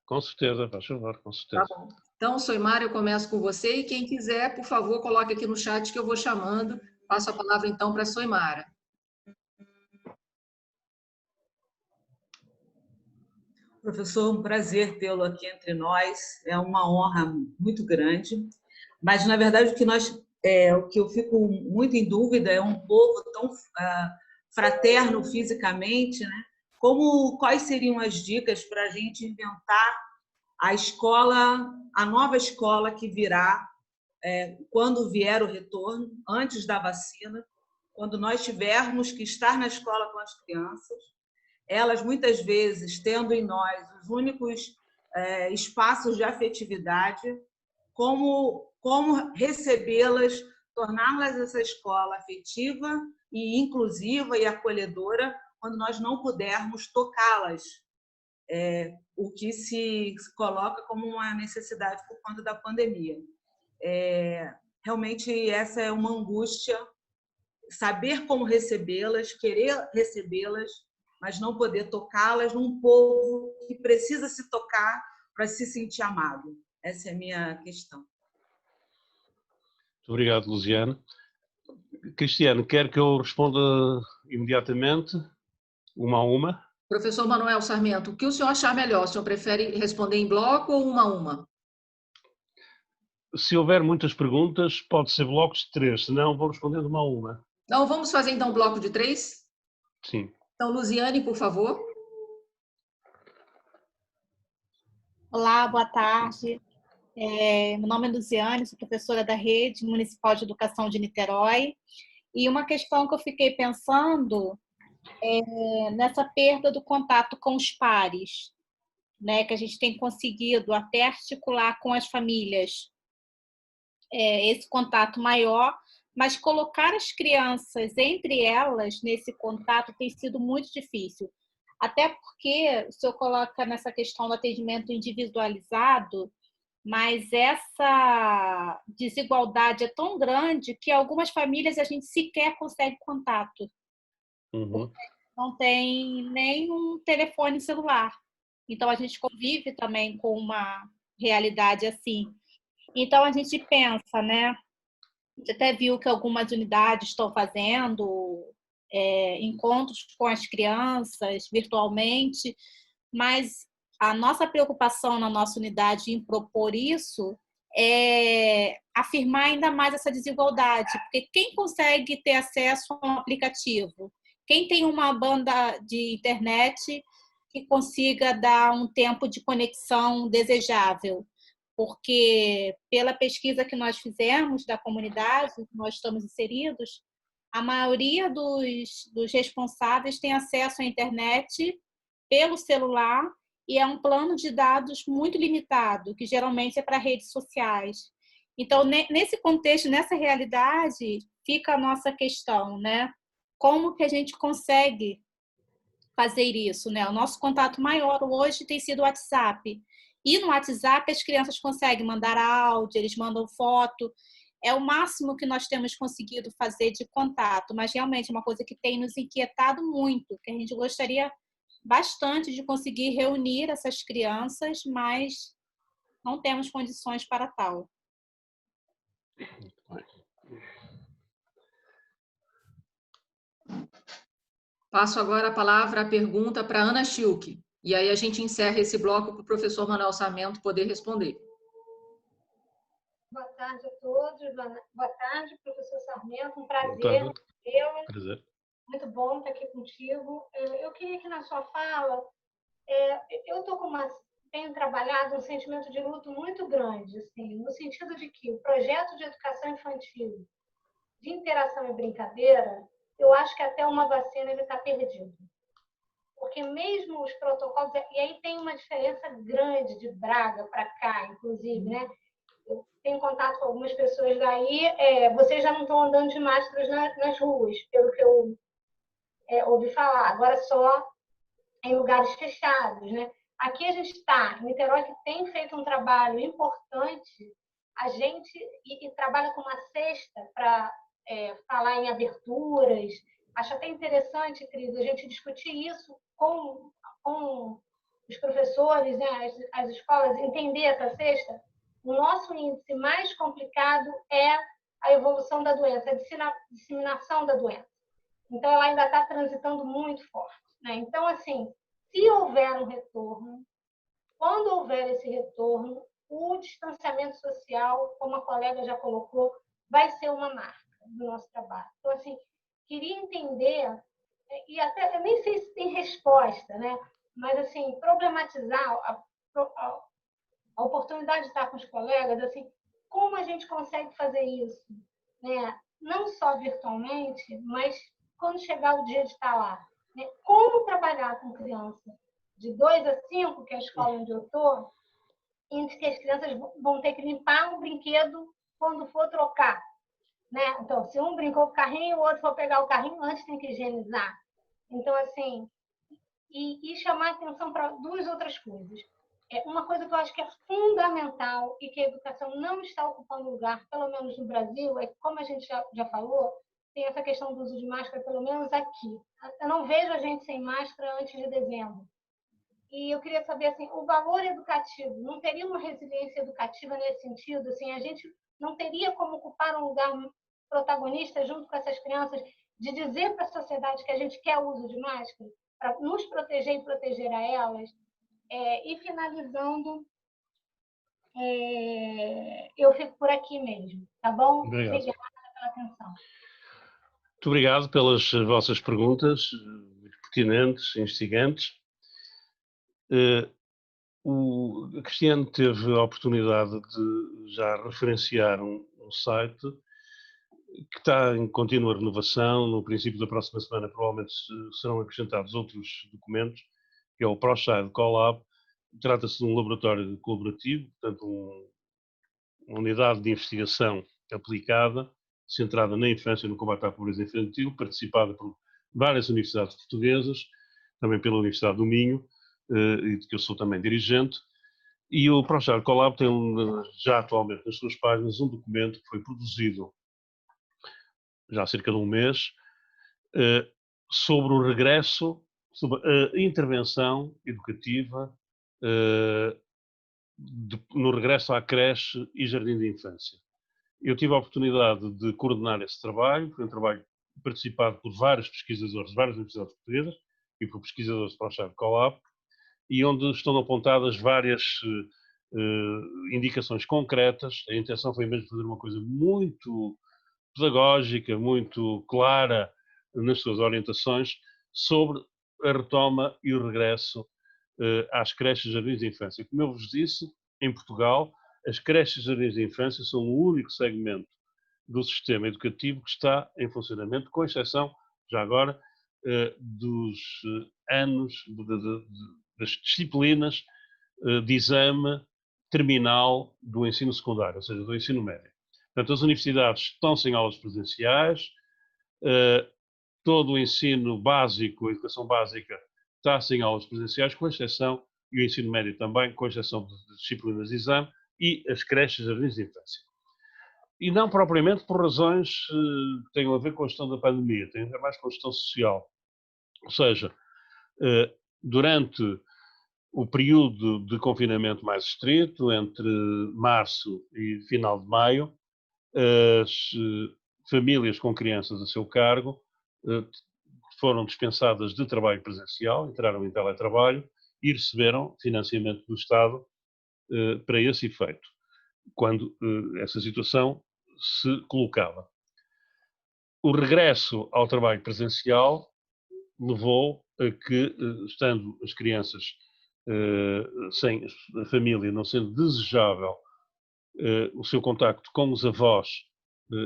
Com certeza, faz favor, com certeza. Tá bom. Então, Soimara, eu começo com você, e quem quiser, por favor, coloque aqui no chat que eu vou chamando. Passo a palavra, então, para a Soimara. Professor, um prazer tê-lo aqui entre nós, é uma honra muito grande, mas, na verdade, o que eu fico muito em dúvida é um povo tão fraterno fisicamente, né? Quais seriam as dicas para a gente inventar a nova escola que virá quando vier o retorno, antes da vacina, quando nós tivermos que estar na escola com as crianças, elas muitas vezes tendo em nós os únicos espaços de afetividade, como recebê-las, torná-las essa escola afetiva e inclusiva e acolhedora quando nós não pudermos tocá-las, o que se coloca como uma necessidade por conta da pandemia. Realmente essa é uma angústia, saber como recebê-las, querer recebê-las, mas não poder tocá-las num povo que precisa se tocar para se sentir amado. Essa é a minha questão. Muito obrigado, Luziane. Cristiano, quer que eu responda imediatamente, uma a uma? Professor Manuel Sarmento, o que o senhor achar melhor? O senhor prefere responder em bloco ou uma a uma? Se houver muitas perguntas, pode ser blocos de 3, senão vou respondendo uma a uma. Não, vamos fazer então um bloco de 3? Sim. Então, Luziane, por favor. Olá, boa tarde. Meu nome é Luziane, sou professora da Rede Municipal de Educação de Niterói. E uma questão que eu fiquei pensando é nessa perda do contato com os pares, né, que a gente tem conseguido até articular com as famílias esse contato maior, mas colocar as crianças entre elas nesse contato tem sido muito difícil. Até porque o senhor coloca nessa questão do atendimento individualizado, mas essa desigualdade é tão grande que algumas famílias a gente sequer consegue contato. Uhum. Não tem nem um telefone celular. Então, a gente convive também com uma realidade assim. Então, a gente pensa, né? A gente até viu que algumas unidades estão fazendo encontros com as crianças virtualmente, mas a nossa preocupação na nossa unidade em propor isso é afirmar ainda mais essa desigualdade, porque quem consegue ter acesso a um aplicativo? Quem tem uma banda de internet que consiga dar um tempo de conexão desejável? Porque, pela pesquisa que nós fizemos da comunidade, que nós estamos inseridos, a maioria dos responsáveis tem acesso à internet pelo celular e é um plano de dados muito limitado, que geralmente é para redes sociais. Então, nesse contexto, nessa realidade, fica a nossa questão, né? Como que a gente consegue fazer isso, né? O nosso contato maior hoje tem sido o WhatsApp. E no WhatsApp as crianças conseguem mandar áudio, eles mandam foto. É o máximo que nós temos conseguido fazer de contato, mas realmente é uma coisa que tem nos inquietado muito, que a gente gostaria bastante de conseguir reunir essas crianças, mas não temos condições para tal. Passo agora a palavra, a pergunta para Ana Schilke. E aí a gente encerra esse bloco para o professor Manuel Sarmento poder responder. Boa tarde a todos. Boa tarde, professor Sarmento. Um prazer tê-lo. Prazer. Muito bom estar aqui contigo. Eu queria que na sua fala, tenho trabalhado um sentimento de luto muito grande, assim, no sentido de que o projeto de educação infantil, de interação e brincadeira, eu acho que até uma vacina ele está perdido. Porque mesmo os protocolos... E aí tem uma diferença grande de Braga para cá, inclusive, né? Eu tenho contato com algumas pessoas daí, vocês já não estão andando de máscaras nas ruas, pelo que eu ouvi falar, agora só em lugares fechados, né? Aqui a gente está, em Niterói, que tem feito um trabalho importante, a gente e trabalha com uma cesta para falar em aberturas. Acho até interessante, Cris, a gente discutir isso com os professores, né, as escolas, entender essa cesta. O nosso índice mais complicado é a evolução da doença, a disseminação da doença. Então, ela ainda está transitando muito forte, né? Então, assim, se houver um retorno, quando houver esse retorno, o distanciamento social, como a colega já colocou, vai ser uma marca do nosso trabalho. Então, assim, queria entender, e até eu nem sei se tem resposta, né? Mas, assim, problematizar a oportunidade de estar com os colegas, assim, como a gente consegue fazer isso, né? Não só virtualmente, mas quando chegar o dia de estar lá, né? Como trabalhar com criança de 2 a 5, que é a escola onde eu estou, em que as crianças vão ter que limpar um brinquedo quando for trocar, né? Então, se um brincou com o carrinho, o outro for pegar o carrinho, antes tem que higienizar. Então, assim, e chamar atenção para 2 outras coisas. Uma coisa que eu acho que é fundamental e que a educação não está ocupando lugar, pelo menos no Brasil, é que, como a gente já falou, tem essa questão do uso de máscara, pelo menos aqui. Eu não vejo a gente sem máscara antes de dezembro. E eu queria saber, assim, o valor educativo, não teria uma resiliência educativa nesse sentido? Assim, a gente não teria como ocupar um lugar protagonista junto com essas crianças, de dizer para a sociedade que a gente quer o uso de máscara, para nos proteger e proteger a elas? E finalizando, eu fico por aqui mesmo, tá bom? Obrigado. Obrigada pela atenção. Muito obrigado pelas vossas perguntas. pertinentes, instigantes. A Cristiane teve a oportunidade de já referenciar um site que está em contínua renovação. No princípio da próxima semana provavelmente serão acrescentados outros documentos, que é o ProChild Collab. Trata-se de um laboratório colaborativo, portanto uma unidade de investigação aplicada, centrada na infância e no combate à pobreza infantil, participada por várias universidades portuguesas, também pela Universidade do Minho, e de que eu sou também dirigente. E o ProChild Collab tem já atualmente nas suas páginas um documento que foi produzido já há cerca de um mês, sobre o regresso, sobre a intervenção educativa no regresso à creche e jardim de infância. Eu tive a oportunidade de coordenar esse trabalho, foi um trabalho participado por vários pesquisadores de várias universidades portuguesas e por pesquisadores do ProChild Collab, e onde estão apontadas várias indicações concretas. A intenção foi mesmo fazer uma coisa muito pedagógica, muito clara nas suas orientações sobre a retoma e o regresso às creches e jardins de infância. Como eu vos disse, em Portugal, as creches e jardins de infância são o único segmento do sistema educativo que está em funcionamento, com exceção, já agora, dos anos, das disciplinas de exame terminal do ensino secundário, ou seja, do ensino médio. Portanto, as universidades estão sem aulas presenciais, todo o ensino básico, a educação básica, está sem aulas presenciais, com exceção, e o ensino médio também, com exceção de disciplinas de exame, e as creches e jardins de infância. E não propriamente por razões que tenham a ver com a questão da pandemia, tem a ver mais com a questão social. Ou seja, durante o período de confinamento mais estrito, entre março e final de maio, as famílias com crianças a seu cargo foram dispensadas de trabalho presencial, entraram em teletrabalho e receberam financiamento do Estado para esse efeito, quando essa situação se colocava. O regresso ao trabalho presencial levou a que, estando as crianças sem a família, não sendo desejável o seu contacto com os avós,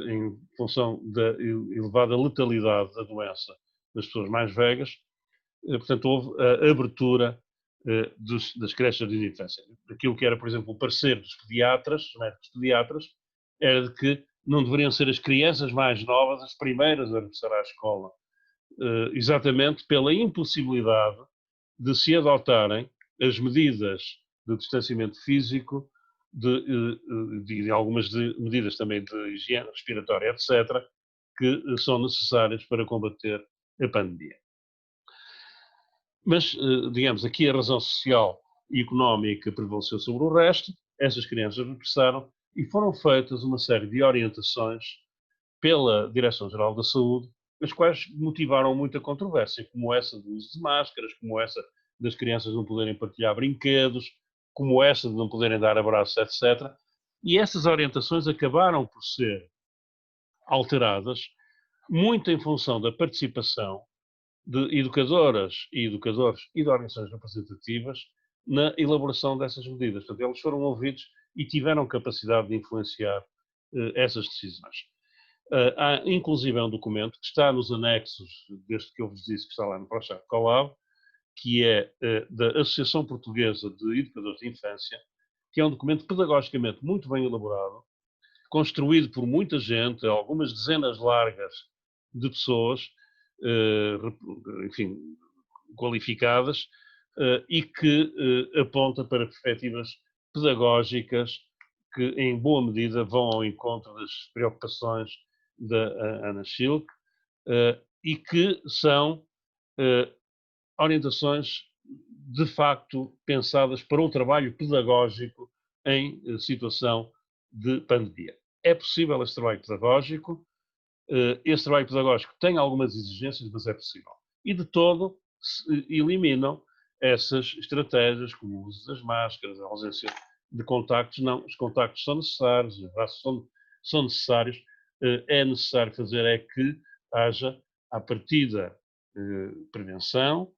em função da elevada letalidade da doença nas pessoas mais velhas, portanto, houve a abertura das creches de infância. Aquilo que era, por exemplo, o parecer dos pediatras, dos médicos pediatras, era de que não deveriam ser as crianças mais novas as primeiras a regressar à escola, exatamente pela impossibilidade de se adotarem as medidas de distanciamento físico, de algumas medidas também de higiene respiratória, etc., que são necessárias para combater a pandemia. Mas, digamos, aqui a razão social e económica prevaleceu sobre o resto. Essas crianças regressaram e foram feitas uma série de orientações pela Direção-Geral da Saúde, as quais motivaram muita controvérsia, como essa do uso de máscaras, como essa das crianças não poderem partilhar brinquedos, como essa de não poderem dar abraços, etc. E essas orientações acabaram por ser alteradas, muito em função da participação de educadoras e educadores e de organizações representativas na elaboração dessas medidas. Portanto, eles foram ouvidos e tiveram capacidade de influenciar essas decisões. Há, inclusive, um documento que está nos anexos deste que eu vos disse, que está lá no ProChild Collab, que é da Associação Portuguesa de Educadores de Infância, que é um documento pedagogicamente muito bem elaborado, construído por muita gente, algumas dezenas largas de pessoas, enfim, qualificadas, e que aponta para perspectivas pedagógicas que, em boa medida, vão ao encontro das preocupações da Anna Schilk, e que são orientações, de facto, pensadas para um trabalho pedagógico em situação de pandemia. É possível esse trabalho pedagógico. Esse trabalho pedagógico tem algumas exigências, mas é possível. E, de todo, se eliminam essas estratégias, como o uso das máscaras, a ausência de contactos. Não, os contactos são necessários, os abraços são necessários. É necessário fazer é que haja, à partida, prevenção,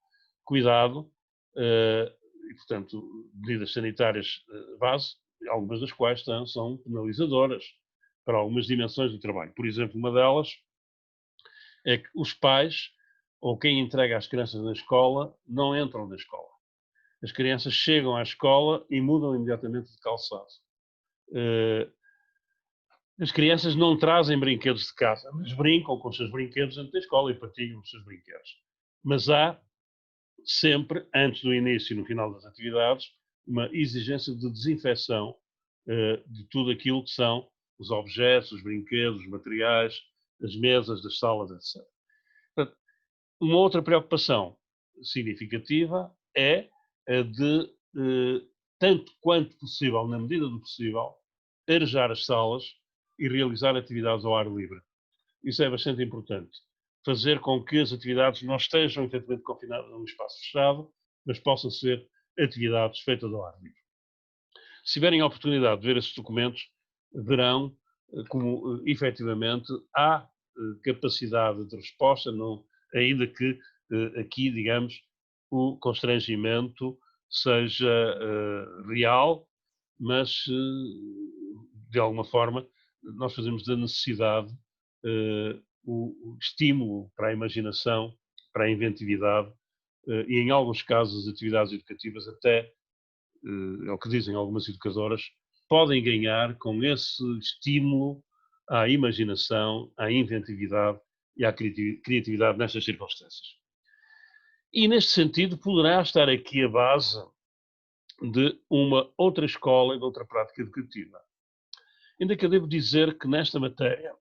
cuidado e, portanto, medidas sanitárias base, algumas das quais são penalizadoras para algumas dimensões do trabalho. Por exemplo, uma delas é que os pais ou quem entrega as crianças na escola não entram na escola. As crianças chegam à escola e mudam imediatamente de calçado. As crianças não trazem brinquedos de casa, mas brincam com os seus brinquedos dentro da escola e partilham os seus brinquedos. Mas há sempre, antes do início e no final das atividades, uma exigência de desinfecção de tudo aquilo que são os objetos, os brinquedos, os materiais, as mesas das salas, etc. Portanto, uma outra preocupação significativa é a de, tanto quanto possível, na medida do possível, arejar as salas e realizar atividades ao ar livre. Isso é bastante importante. Fazer com que as atividades não estejam efetivamente confinadas num espaço fechado, mas possam ser atividades feitas ao ar livre. Se tiverem a oportunidade de ver esses documentos, verão como efetivamente há capacidade de resposta, não, ainda que aqui, digamos, o constrangimento seja real, mas de alguma forma nós fazemos da necessidade o estímulo para a imaginação, para a inventividade e, em alguns casos, as atividades educativas até, é o que dizem algumas educadoras, podem ganhar com esse estímulo à imaginação, à inventividade e à criatividade nestas circunstâncias. E, neste sentido, poderá estar aqui a base de uma outra escola e de outra prática educativa. Ainda que eu devo dizer que nesta matéria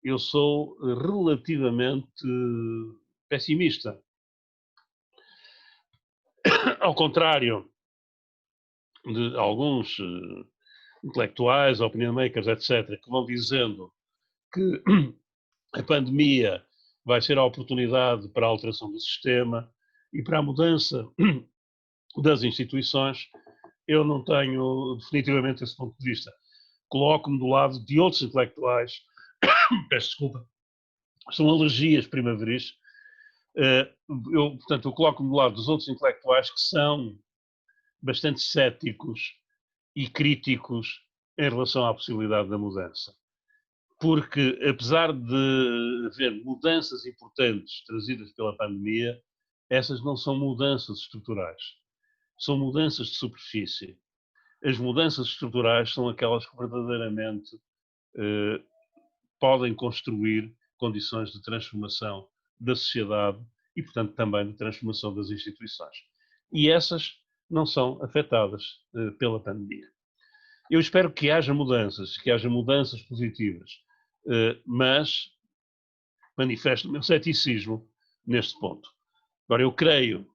eu sou relativamente pessimista. Ao contrário de alguns intelectuais, opinion makers, etc., que vão dizendo que a pandemia vai ser a oportunidade para a alteração do sistema e para a mudança das instituições, eu não tenho definitivamente esse ponto de vista. Coloco-me do lado de outros intelectuais, peço desculpa, são alergias primaveris, portanto, eu coloco-me do lado dos outros intelectuais que são bastante céticos e críticos em relação à possibilidade da mudança. Porque, apesar de haver mudanças importantes trazidas pela pandemia, essas não são mudanças estruturais, são mudanças de superfície. As mudanças estruturais são aquelas que verdadeiramente podem construir condições de transformação da sociedade e, portanto, também de transformação das instituições. E essas não são afetadas pela pandemia. Eu espero que haja mudanças positivas, mas manifesto o meu ceticismo neste ponto. Agora, eu creio,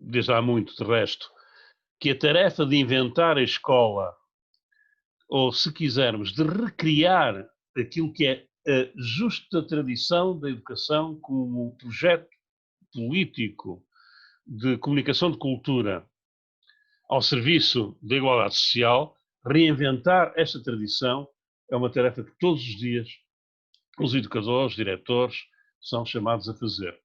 desde há muito, de resto, que a tarefa de inventar a escola, ou se quisermos, de recriar aquilo que é a justa tradição da educação como projeto político de comunicação de cultura ao serviço da igualdade social, reinventar esta tradição é uma tarefa que todos os dias os educadores, diretores, são chamados a fazer.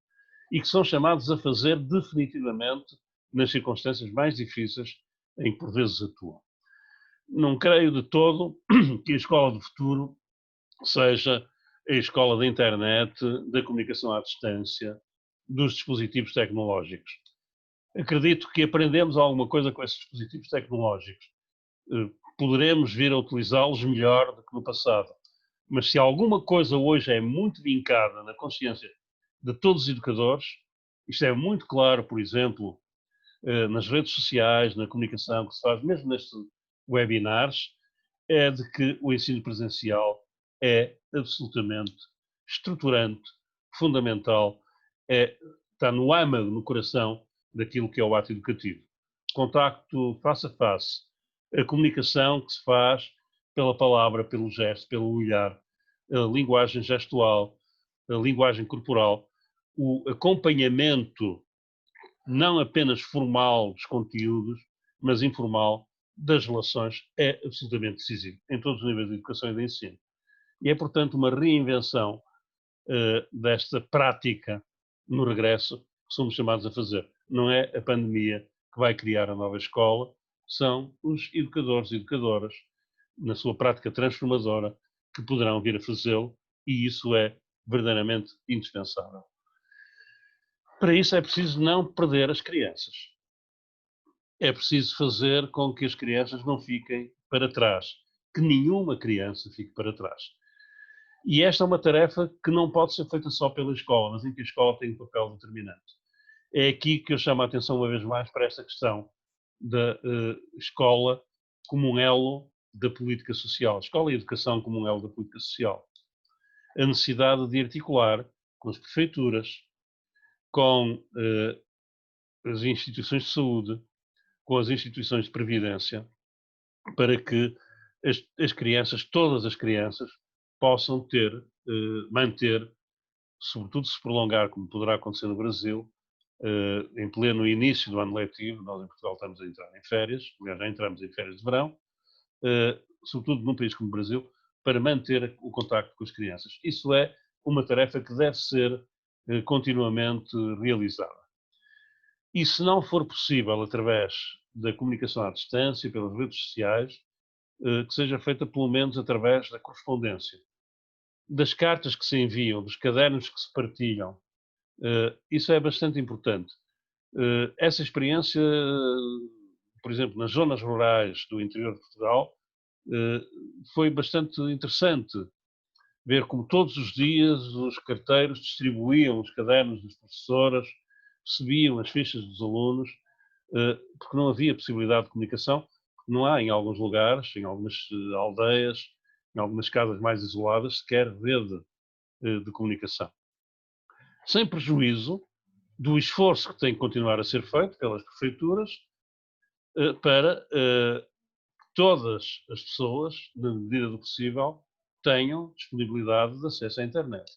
E que são chamados a fazer definitivamente nas circunstâncias mais difíceis em que por vezes atuam. Não creio de todo que a escola do futuro seja a escola da internet, da comunicação à distância, dos dispositivos tecnológicos. Acredito que aprendemos alguma coisa com esses dispositivos tecnológicos. Poderemos vir a utilizá-los melhor do que no passado. Mas se alguma coisa hoje é muito vincada na consciência de todos os educadores, isto é muito claro, por exemplo, nas redes sociais, na comunicação que se faz, mesmo nestes webinars, é de que o ensino presencial é absolutamente estruturante, fundamental, está no âmago, no coração daquilo que é o ato educativo. Contacto face a face, a comunicação que se faz pela palavra, pelo gesto, pelo olhar, a linguagem gestual, a linguagem corporal, o acompanhamento não apenas formal dos conteúdos, mas informal das relações é absolutamente decisivo em todos os níveis de educação e de ensino. E é, portanto, uma reinvenção desta prática no regresso que somos chamados a fazer. Não é a pandemia que vai criar a nova escola, são os educadores e educadoras, na sua prática transformadora, que poderão vir a fazê-lo, e isso é verdadeiramente indispensável. Para isso é preciso não perder as crianças. É preciso fazer com que as crianças não fiquem para trás, que nenhuma criança fique para trás. E esta é uma tarefa que não pode ser feita só pela escola, mas em que a escola tem um papel determinante. É aqui que eu chamo a atenção uma vez mais para esta questão da escola como um elo da política social. Escola e educação como um elo da política social. A necessidade de articular com as prefeituras, com as instituições de saúde, com as instituições de previdência, para que as crianças, todas as crianças, possam manter, sobretudo se prolongar, como poderá acontecer no Brasil, em pleno início do ano letivo. Nós em Portugal estamos a entrar em férias, aliás, já entramos em férias de verão, sobretudo num país como o Brasil, para manter o contacto com as crianças. Isso é uma tarefa que deve ser continuamente realizada. E se não for possível através da comunicação à distância, pelas redes sociais, que seja feita pelo menos através da correspondência, das cartas que se enviam, dos cadernos que se partilham. Isso é bastante importante. Essa experiência, por exemplo, nas zonas rurais do interior de Portugal, foi bastante interessante ver como todos os dias os carteiros distribuíam os cadernos das professoras, recebiam as fichas dos alunos, porque não havia possibilidade de comunicação, porque não há em alguns lugares, em algumas aldeias, em algumas casas mais isoladas, sequer rede de comunicação. Sem prejuízo do esforço que tem que continuar a ser feito pelas prefeituras para que todas as pessoas, na medida do possível, tenham disponibilidade de acesso à internet.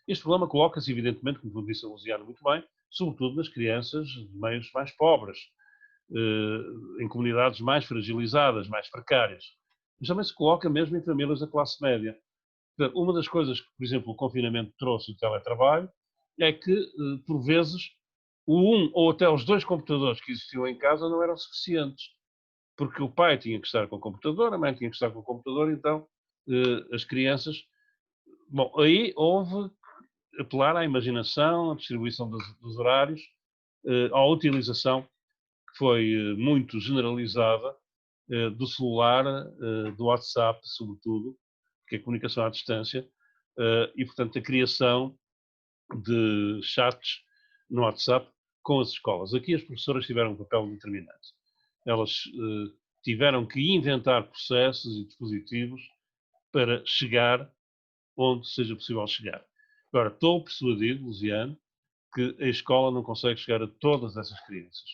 Este problema coloca-se, evidentemente, como disse a Luziana muito bem, sobretudo nas crianças de meios mais pobres, em comunidades mais fragilizadas, mais precárias. Mas também se coloca mesmo em famílias da classe média. Portanto, uma das coisas que, por exemplo, o confinamento trouxe, o teletrabalho, é que, por vezes, ou até os 2 computadores que existiam em casa não eram suficientes, porque o pai tinha que estar com o computador, a mãe tinha que estar com o computador, então as crianças... Bom, aí houve apelar à imaginação, à distribuição dos horários, à utilização, que foi muito generalizada, do celular, do WhatsApp, sobretudo, que é a comunicação à distância, e, portanto, a criação de chats no WhatsApp com as escolas. Aqui as professoras tiveram um papel determinante. Elas tiveram que inventar processos e dispositivos para chegar onde seja possível chegar. Agora, estou persuadido, Luziano, que a escola não consegue chegar a todas essas crianças.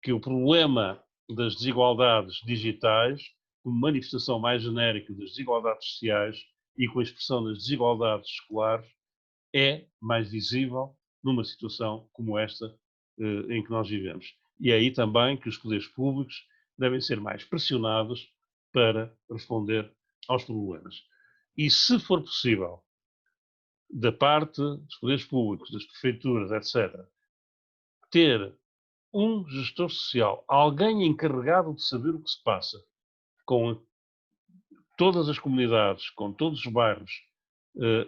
Que o problema das desigualdades digitais, como manifestação mais genérica das desigualdades sociais e com a expressão das desigualdades escolares, é mais visível numa situação como esta em que nós vivemos. E é aí também que os poderes públicos devem ser mais pressionados para responder aos problemas. E se for possível, da parte dos poderes públicos, das prefeituras, etc., ter um gestor social, alguém encarregado de saber o que se passa com todas as comunidades, com todos os bairros,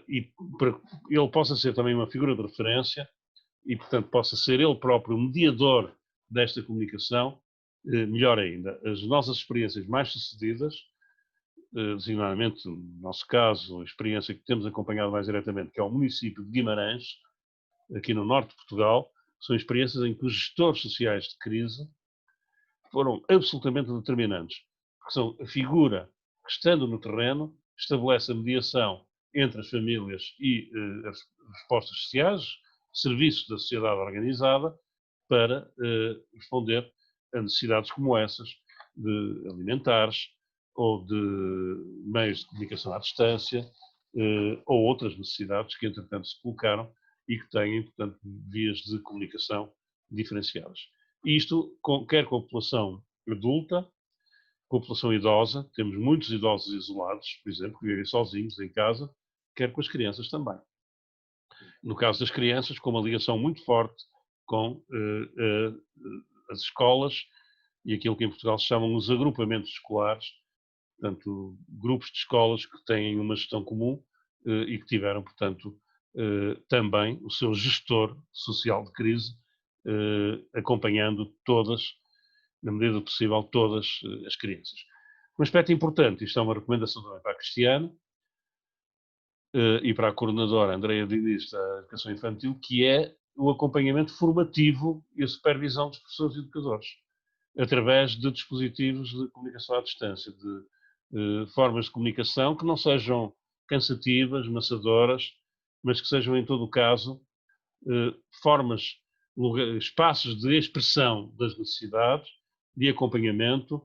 e para que ele possa ser também uma figura de referência e, portanto, possa ser ele próprio o mediador desta comunicação, melhor ainda. As nossas experiências mais sucedidas, designadamente, no nosso caso, a experiência que temos acompanhado mais diretamente, que é o município de Guimarães, aqui no norte de Portugal, são experiências em que os gestores sociais de crise foram absolutamente determinantes, porque são a figura que, estando no terreno, estabelece a mediação entre as famílias e as respostas sociais, serviços da sociedade organizada, para responder a necessidades como essas, de alimentares, ou de meios de comunicação à distância, ou outras necessidades que, entretanto, se colocaram e que têm, portanto, vias de comunicação diferenciadas. Isto quer com a população adulta, população idosa, temos muitos idosos isolados, por exemplo, que vivem sozinhos em casa, quer com as crianças também. No caso das crianças, com uma ligação muito forte com as escolas e aquilo que em Portugal se chamam os agrupamentos escolares, portanto, grupos de escolas que têm uma gestão comum e que tiveram, portanto, também o seu gestor social de crise, acompanhando todas, na medida do possível, todas as crianças. Um aspecto importante, isto é uma recomendação também para a Cristiana e para a coordenadora Andreia Diniz da Educação Infantil, que é o acompanhamento formativo e a supervisão dos professores e educadores, através de dispositivos de comunicação à distância, de formas de comunicação que não sejam cansativas, maçadoras, mas que sejam, em todo o caso, formas, espaços de expressão das necessidades, de acompanhamento,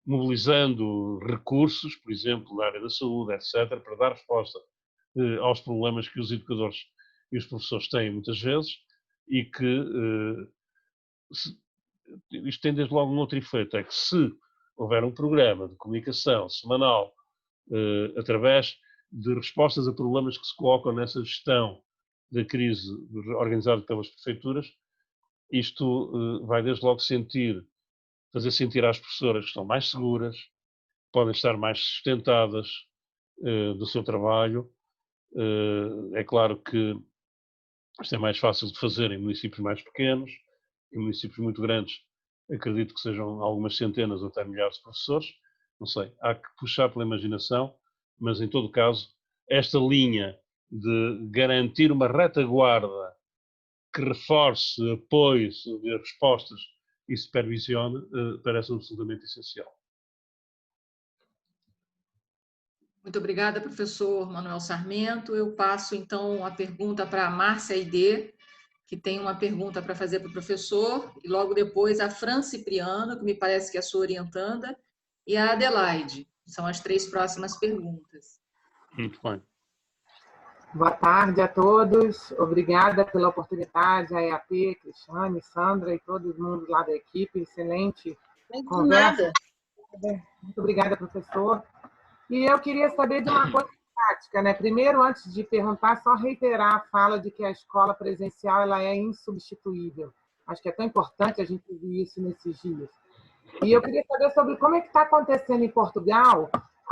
mobilizando recursos, por exemplo, na área da saúde, etc., para dar resposta aos problemas que os educadores e os professores têm muitas vezes e que isto tem desde logo um outro efeito, é que se houver um programa de comunicação semanal através de respostas a problemas que se colocam nessa gestão da crise organizada pelas prefeituras, isto vai desde logo fazer sentir às professoras que estão mais seguras, podem estar mais sustentadas do seu trabalho. É claro que isto é mais fácil de fazer em municípios mais pequenos, em municípios muito grandes, acredito que sejam algumas centenas ou até milhares de professores, não sei, há que puxar pela imaginação, mas em todo caso, esta linha de garantir uma retaguarda que reforce, apoie, dê respostas e supervisione, parece absolutamente essencial. Muito obrigada, professor Manuel Sarmento. Eu passo, então, a pergunta para a Márcia Aide, que tem uma pergunta para fazer para o professor, e logo depois a Fran Cipriano, que me parece que é a sua orientanda, e a Adelaide. São as 3 próximas perguntas. Muito bem. Boa tarde a todos. Obrigada pela oportunidade, a EAP, Cristiane, Sandra e todo mundo lá da equipe. Excelente conversa. Muito obrigada, professor. E eu queria saber de uma coisa prática, né? Primeiro, antes de perguntar, só reiterar a fala de que a escola presencial ela é insubstituível. Acho que é tão importante a gente ouvir isso nesses dias. E eu queria saber sobre como é que está acontecendo em Portugal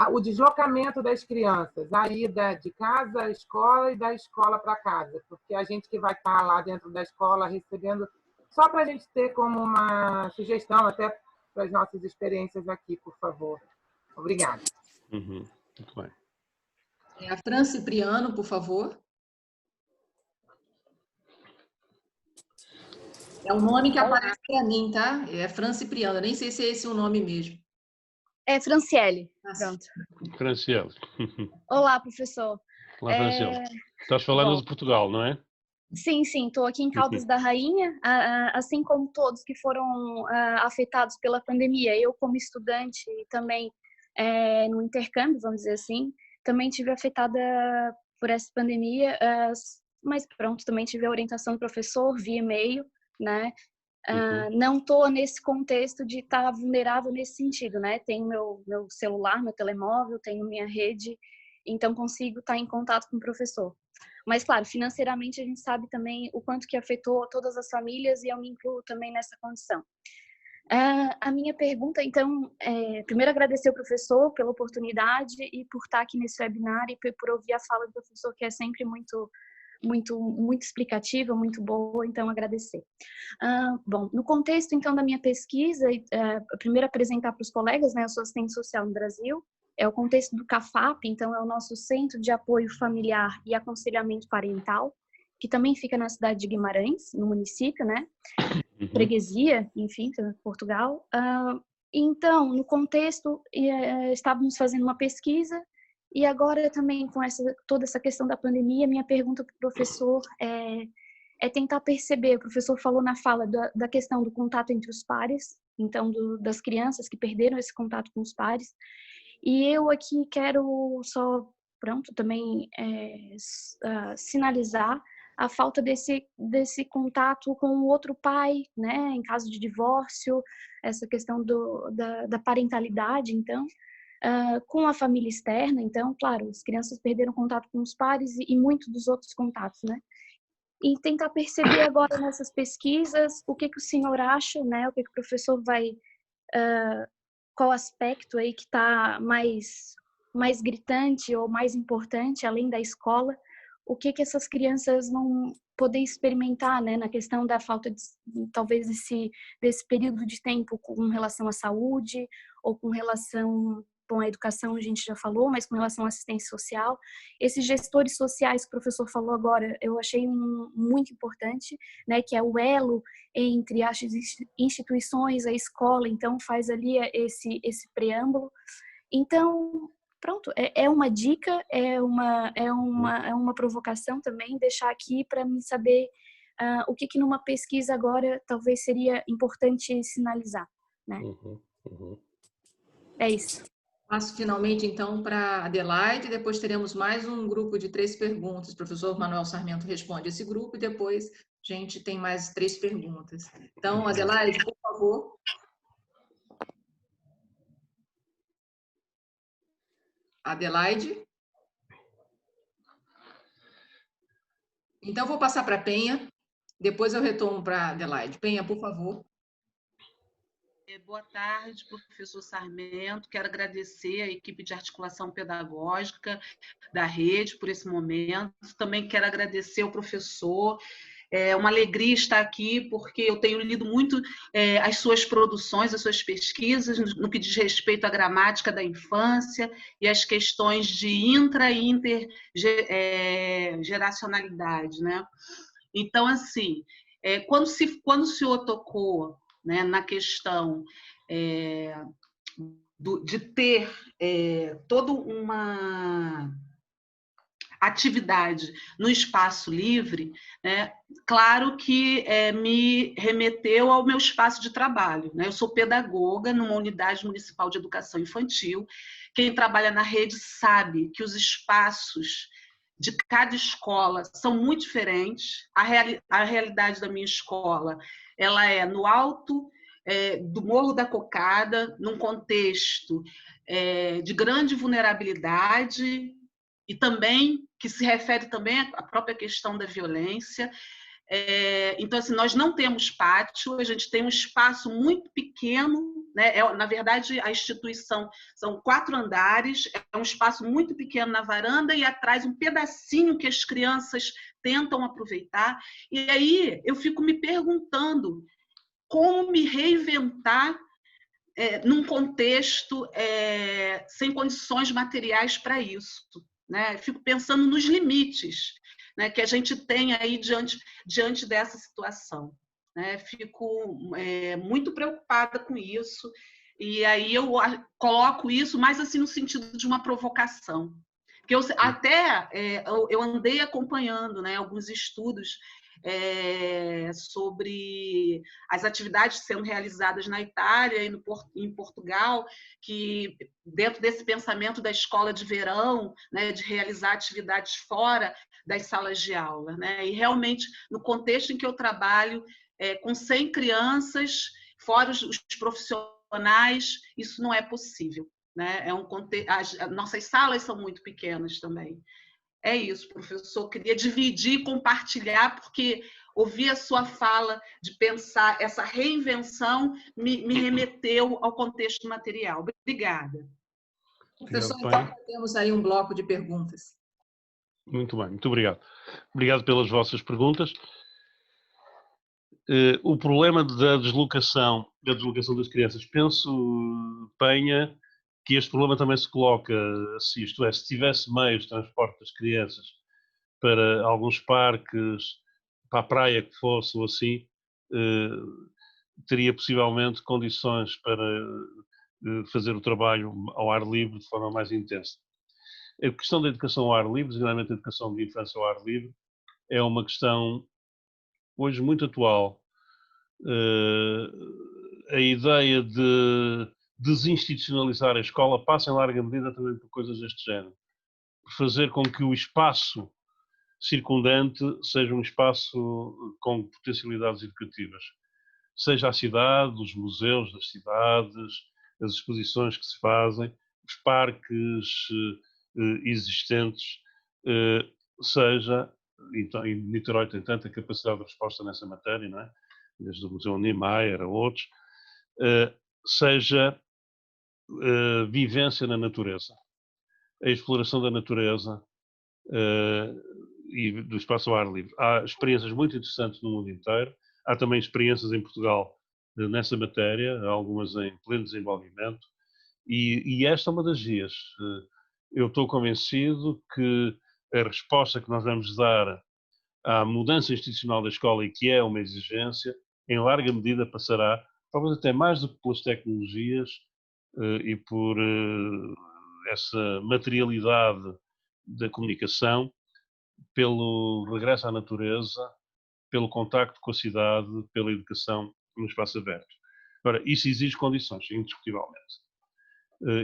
o deslocamento das crianças, a ida de casa à escola e da escola para casa, porque a gente que vai estar lá dentro da escola recebendo, só para a gente ter como uma sugestão, até para as nossas experiências aqui, por favor. Obrigada. Muito bem. A Fran Cipriano, por favor. É o nome que aparece para mim, tá? É Fran Cipriano, nem sei se é esse o nome mesmo. É Franciele. Pronto. Franciele. Olá, professor. Olá, Franciele. Estás falando de Portugal, não é? Sim, estou aqui em Caldas da Rainha, assim como todos que foram afetados pela pandemia. Eu, como estudante e também no intercâmbio, vamos dizer assim, também tive afetada por essa pandemia, mas pronto, também tive a orientação do professor via e-mail, né? Não estou nesse contexto de estar vulnerável nesse sentido, né? Tenho meu celular, meu telemóvel, tenho minha rede, então consigo estar em contato com o professor. Mas, claro, financeiramente a gente sabe também o quanto que afetou todas as famílias e eu me incluo também nessa condição. A minha pergunta, então, primeiro agradecer ao professor pela oportunidade e por estar aqui nesse webinar e por ouvir a fala do professor, que é sempre muito explicativa, muito boa, então agradecer. Bom, no contexto, então, da minha pesquisa, primeiro apresentar para os colegas, né, eu sou assistente social no Brasil, é o contexto do CAFAP, então é o nosso Centro de Apoio Familiar e Aconselhamento Parental, que também fica na cidade de Guimarães, no município, né, freguesia, enfim, Portugal. Então, no contexto, estávamos fazendo uma pesquisa e agora também com toda essa questão da pandemia, minha pergunta para o professor é tentar perceber, o professor falou na fala da questão do contato entre os pares, então das crianças que perderam esse contato com os pares, e eu aqui quero só, também sinalizar a falta desse contato com o outro pai, né, em caso de divórcio, essa questão da parentalidade, então, com a família externa. Então, claro, as crianças perderam contato com os pares e muitos dos outros contatos, né? E tentar perceber agora nessas pesquisas o que o senhor acha, né? O que o professor vai... qual aspecto aí que está mais gritante ou mais importante, além da escola, o que essas crianças vão poder experimentar, né, na questão da falta de, talvez, desse período de tempo com relação à saúde ou com relação, bom, a educação a gente já falou, mas com relação à assistência social. Esses gestores sociais que o professor falou agora, eu achei muito importante, né, que é o elo entre as instituições, a escola, então faz ali esse preâmbulo. Então, pronto, é uma dica, é uma provocação também, deixar aqui para me saber o que numa pesquisa agora talvez seria importante sinalizar, né? É isso. Passo finalmente, então, para a Adelaide, depois teremos mais um grupo de 3 perguntas. O professor Manuel Sarmento responde esse grupo e depois a gente tem mais 3 perguntas. Então, Adelaide, por favor. Adelaide? Então, vou passar para a Penha, depois eu retorno para a Adelaide. Penha, por favor. Boa tarde, professor Sarmento. Quero agradecer à equipe de articulação pedagógica da rede por esse momento. Também quero agradecer ao professor. É uma alegria estar aqui, porque eu tenho lido muito as suas produções, as suas pesquisas, no que diz respeito à gramática da infância e as questões de intra e intergeracionalidade, né? Então, assim, quando o senhor tocou, né, na questão de ter toda uma atividade no espaço livre, né, claro que me remeteu ao meu espaço de trabalho, né? Eu sou pedagoga numa unidade municipal de educação infantil. Quem trabalha na rede sabe que os espaços de cada escola são muito diferentes. A realidade da minha escola, ela é no alto do Morro da Cocada, num contexto de grande vulnerabilidade e também que se refere também à própria questão da violência. Então, assim, nós não temos pátio, a gente tem um espaço muito pequeno, né? Na verdade, a instituição são 4 andares, é um espaço muito pequeno na varanda e atrás um pedacinho que as crianças tentam aproveitar. E aí eu fico me perguntando como me reinventar num contexto sem condições materiais para isso, né? Fico pensando nos limites, né, que a gente tem aí diante dessa situação, né? Fico muito preocupada com isso, e aí eu coloco isso mais assim no sentido de uma provocação, porque eu andei acompanhando, né, alguns estudos sobre as atividades sendo realizadas na Itália e em Portugal, que dentro desse pensamento da escola de verão, né, de realizar atividades fora das salas de aula, né? E realmente, no contexto em que eu trabalho, com 100 crianças, fora os profissionais, isso não é possível, né? As nossas salas são muito pequenas também. É isso, professor. Queria dividir e compartilhar, porque ouvir a sua fala de pensar essa reinvenção me remeteu ao contexto material. Obrigada. Professor, então temos aí um bloco de perguntas. Muito bem, muito obrigado. Obrigado pelas vossas perguntas. O problema da deslocação das crianças, penso, Penha, que este problema também se coloca assim, isto é, se tivesse meios de transporte das crianças para alguns parques, para a praia que fosse ou assim, teria possivelmente condições para fazer o trabalho ao ar livre de forma mais intensa. A questão da educação ao ar livre, geralmente a educação de infância ao ar livre, é uma questão hoje muito atual. A ideia de desinstitucionalizar a escola passa em larga medida também por coisas deste género. Por fazer com que o espaço circundante seja um espaço com potencialidades educativas. seja a cidade, os museus das cidades, as exposições que se fazem, os parques existentes, seja, então, e Niterói tem tanta capacidade de resposta nessa matéria, não é? Desde o Museu Niemeyer a outros, seja vivência na natureza, a exploração da natureza e do espaço ao ar livre. Há experiências muito interessantes no mundo inteiro, há também experiências em Portugal nessa matéria, algumas em pleno desenvolvimento, e esta é uma das vias. Eu estou convencido que a resposta que nós vamos dar à mudança institucional da escola, e que é uma exigência, em larga medida passará, talvez até mais do que pelas tecnologias e por essa materialidade da comunicação, pelo regresso à natureza, pelo contacto com a cidade, pela educação no espaço aberto. Agora, isso exige condições, indiscutivelmente.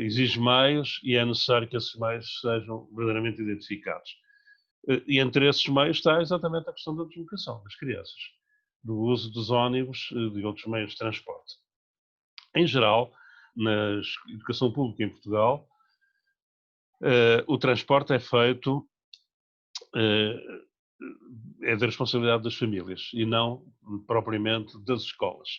Exige meios e é necessário que esses meios sejam verdadeiramente identificados. E entre esses meios está exatamente a questão da deslocação das crianças, do uso dos ônibus e de outros meios de transporte. Em geral, na educação pública em Portugal, o transporte é feito, é da responsabilidade das famílias e não propriamente das escolas.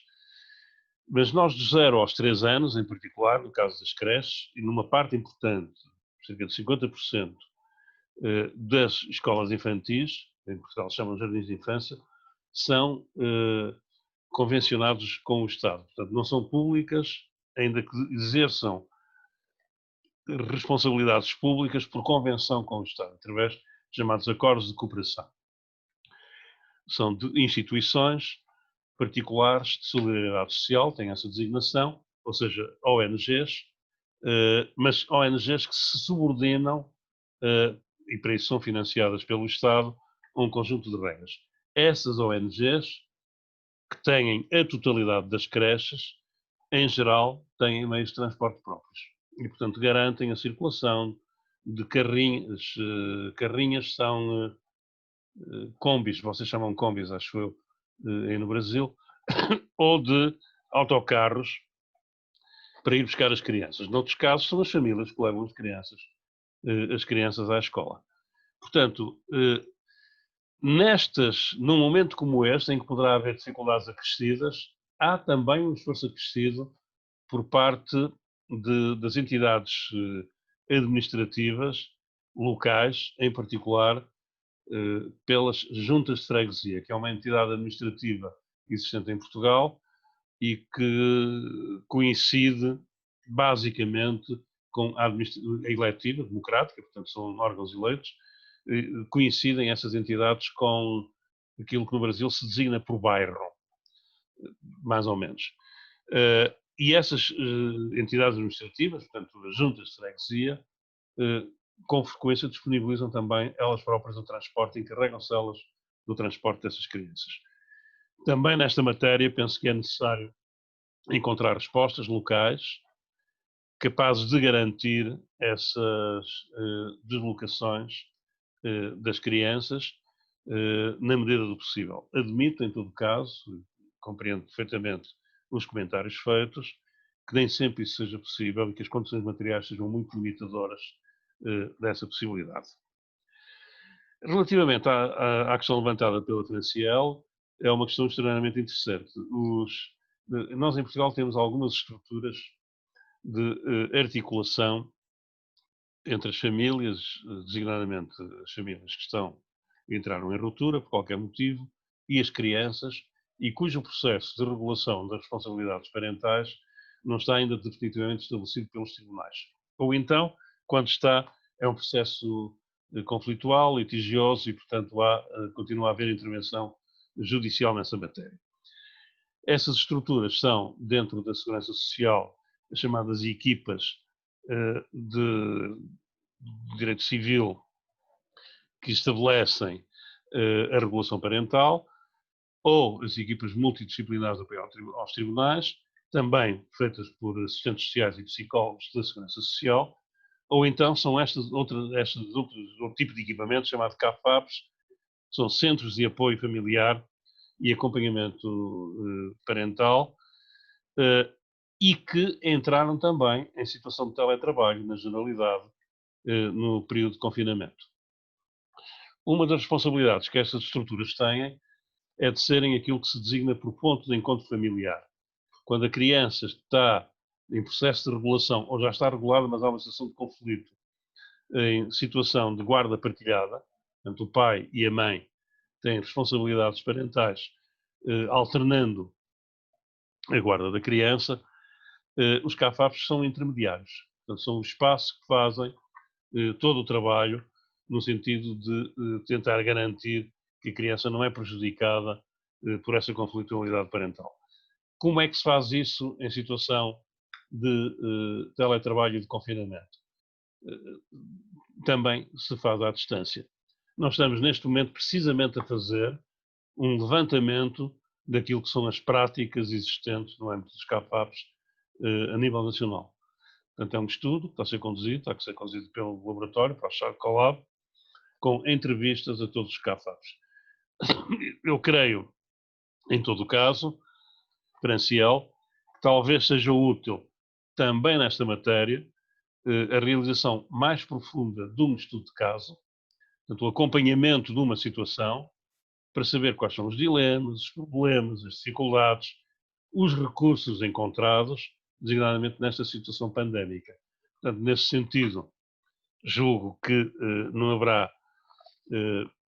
Mas nós, de 0 aos 3 anos, em particular, no caso das creches, e numa parte importante, cerca de 50%, das escolas infantis, em Portugal se chamam jardins de infância, são convencionados com o Estado. Portanto, não são públicas, ainda que exerçam responsabilidades públicas por convenção com o Estado, através de chamados acordos de cooperação. São de instituições particulares de solidariedade social, têm essa designação, ou seja, ONGs, mas ONGs que se subordinam, e para isso são financiadas pelo Estado, a um conjunto de regras. Essas ONGs, que têm a totalidade das creches, em geral, têm meios de transporte próprios. E, portanto, garantem a circulação de carrinhas. Carrinhas são combis, vocês chamam combis, acho eu, aí no Brasil, ou de autocarros para ir buscar as crianças. Noutros casos, são as famílias que levam as crianças à escola. Portanto, num momento como este, em que poderá haver dificuldades acrescidas, há também um esforço acrescido por parte das entidades administrativas locais, em particular pelas juntas de freguesia, que é uma entidade administrativa existente em Portugal e que coincide basicamente com a eletiva, democrática, portanto são órgãos eleitos, coincidem essas entidades com aquilo que no Brasil se designa por bairro, mais ou menos. E essas entidades administrativas, portanto as juntas de freguesia, com frequência disponibilizam também elas próprias o transporte, encarregam-se elas do transporte dessas crianças. Também nesta matéria penso que é necessário encontrar respostas locais capazes de garantir essas deslocações das crianças na medida do possível. Admito, em todo caso, compreendo perfeitamente os comentários feitos, que nem sempre isso seja possível e que as condições materiais sejam muito limitadoras dessa possibilidade. Relativamente à questão levantada pela Franciel, é uma questão extremamente interessante. Nós em Portugal temos algumas estruturas de articulação entre as famílias, designadamente as famílias que entraram em ruptura por qualquer motivo, e as crianças, e cujo processo de regulação das responsabilidades parentais não está ainda definitivamente estabelecido pelos tribunais. Ou então, quando está, é um processo conflitual, litigioso e, portanto, continua a haver intervenção judicial nessa matéria. Essas estruturas são, dentro da segurança social, as chamadas equipas de direito civil que estabelecem a regulação parental, ou as equipas multidisciplinares de apoio aos tribunais, também feitas por assistentes sociais e psicólogos da segurança social, ou então são outro tipo de equipamentos chamado CAFAPs, são Centros de Apoio Familiar e acompanhamento parental, e que entraram também em situação de teletrabalho, na generalidade, no período de confinamento. Uma das responsabilidades que estas estruturas têm é de serem aquilo que se designa por ponto de encontro familiar. Quando a criança está em processo de regulação, ou já está regulada, mas há uma situação de conflito, em situação de guarda partilhada, portanto, o pai e a mãe têm responsabilidades parentais, alternando a guarda da criança, os CAFAPs são intermediários. Portanto, são os espaços que fazem todo o trabalho no sentido de tentar garantir que a criança não é prejudicada por essa conflitualidade parental. Como é que se faz isso em situação de teletrabalho e de confinamento? Também se faz à distância. Nós estamos neste momento precisamente a fazer um levantamento daquilo que são as práticas existentes no âmbito dos CAFAPs a nível nacional. Portanto, é um estudo que está a ser conduzido, está a ser conduzido pelo laboratório, para o Charcolab, com entrevistas a todos os CAFAPs. Eu creio, em todo o caso, Franciel, que talvez seja útil também nesta matéria a realização mais profunda de um estudo de caso, portanto, o acompanhamento de uma situação, para saber quais são os dilemas, os problemas, as dificuldades, os recursos encontrados, designadamente nesta situação pandémica. Portanto, nesse sentido, julgo que não haverá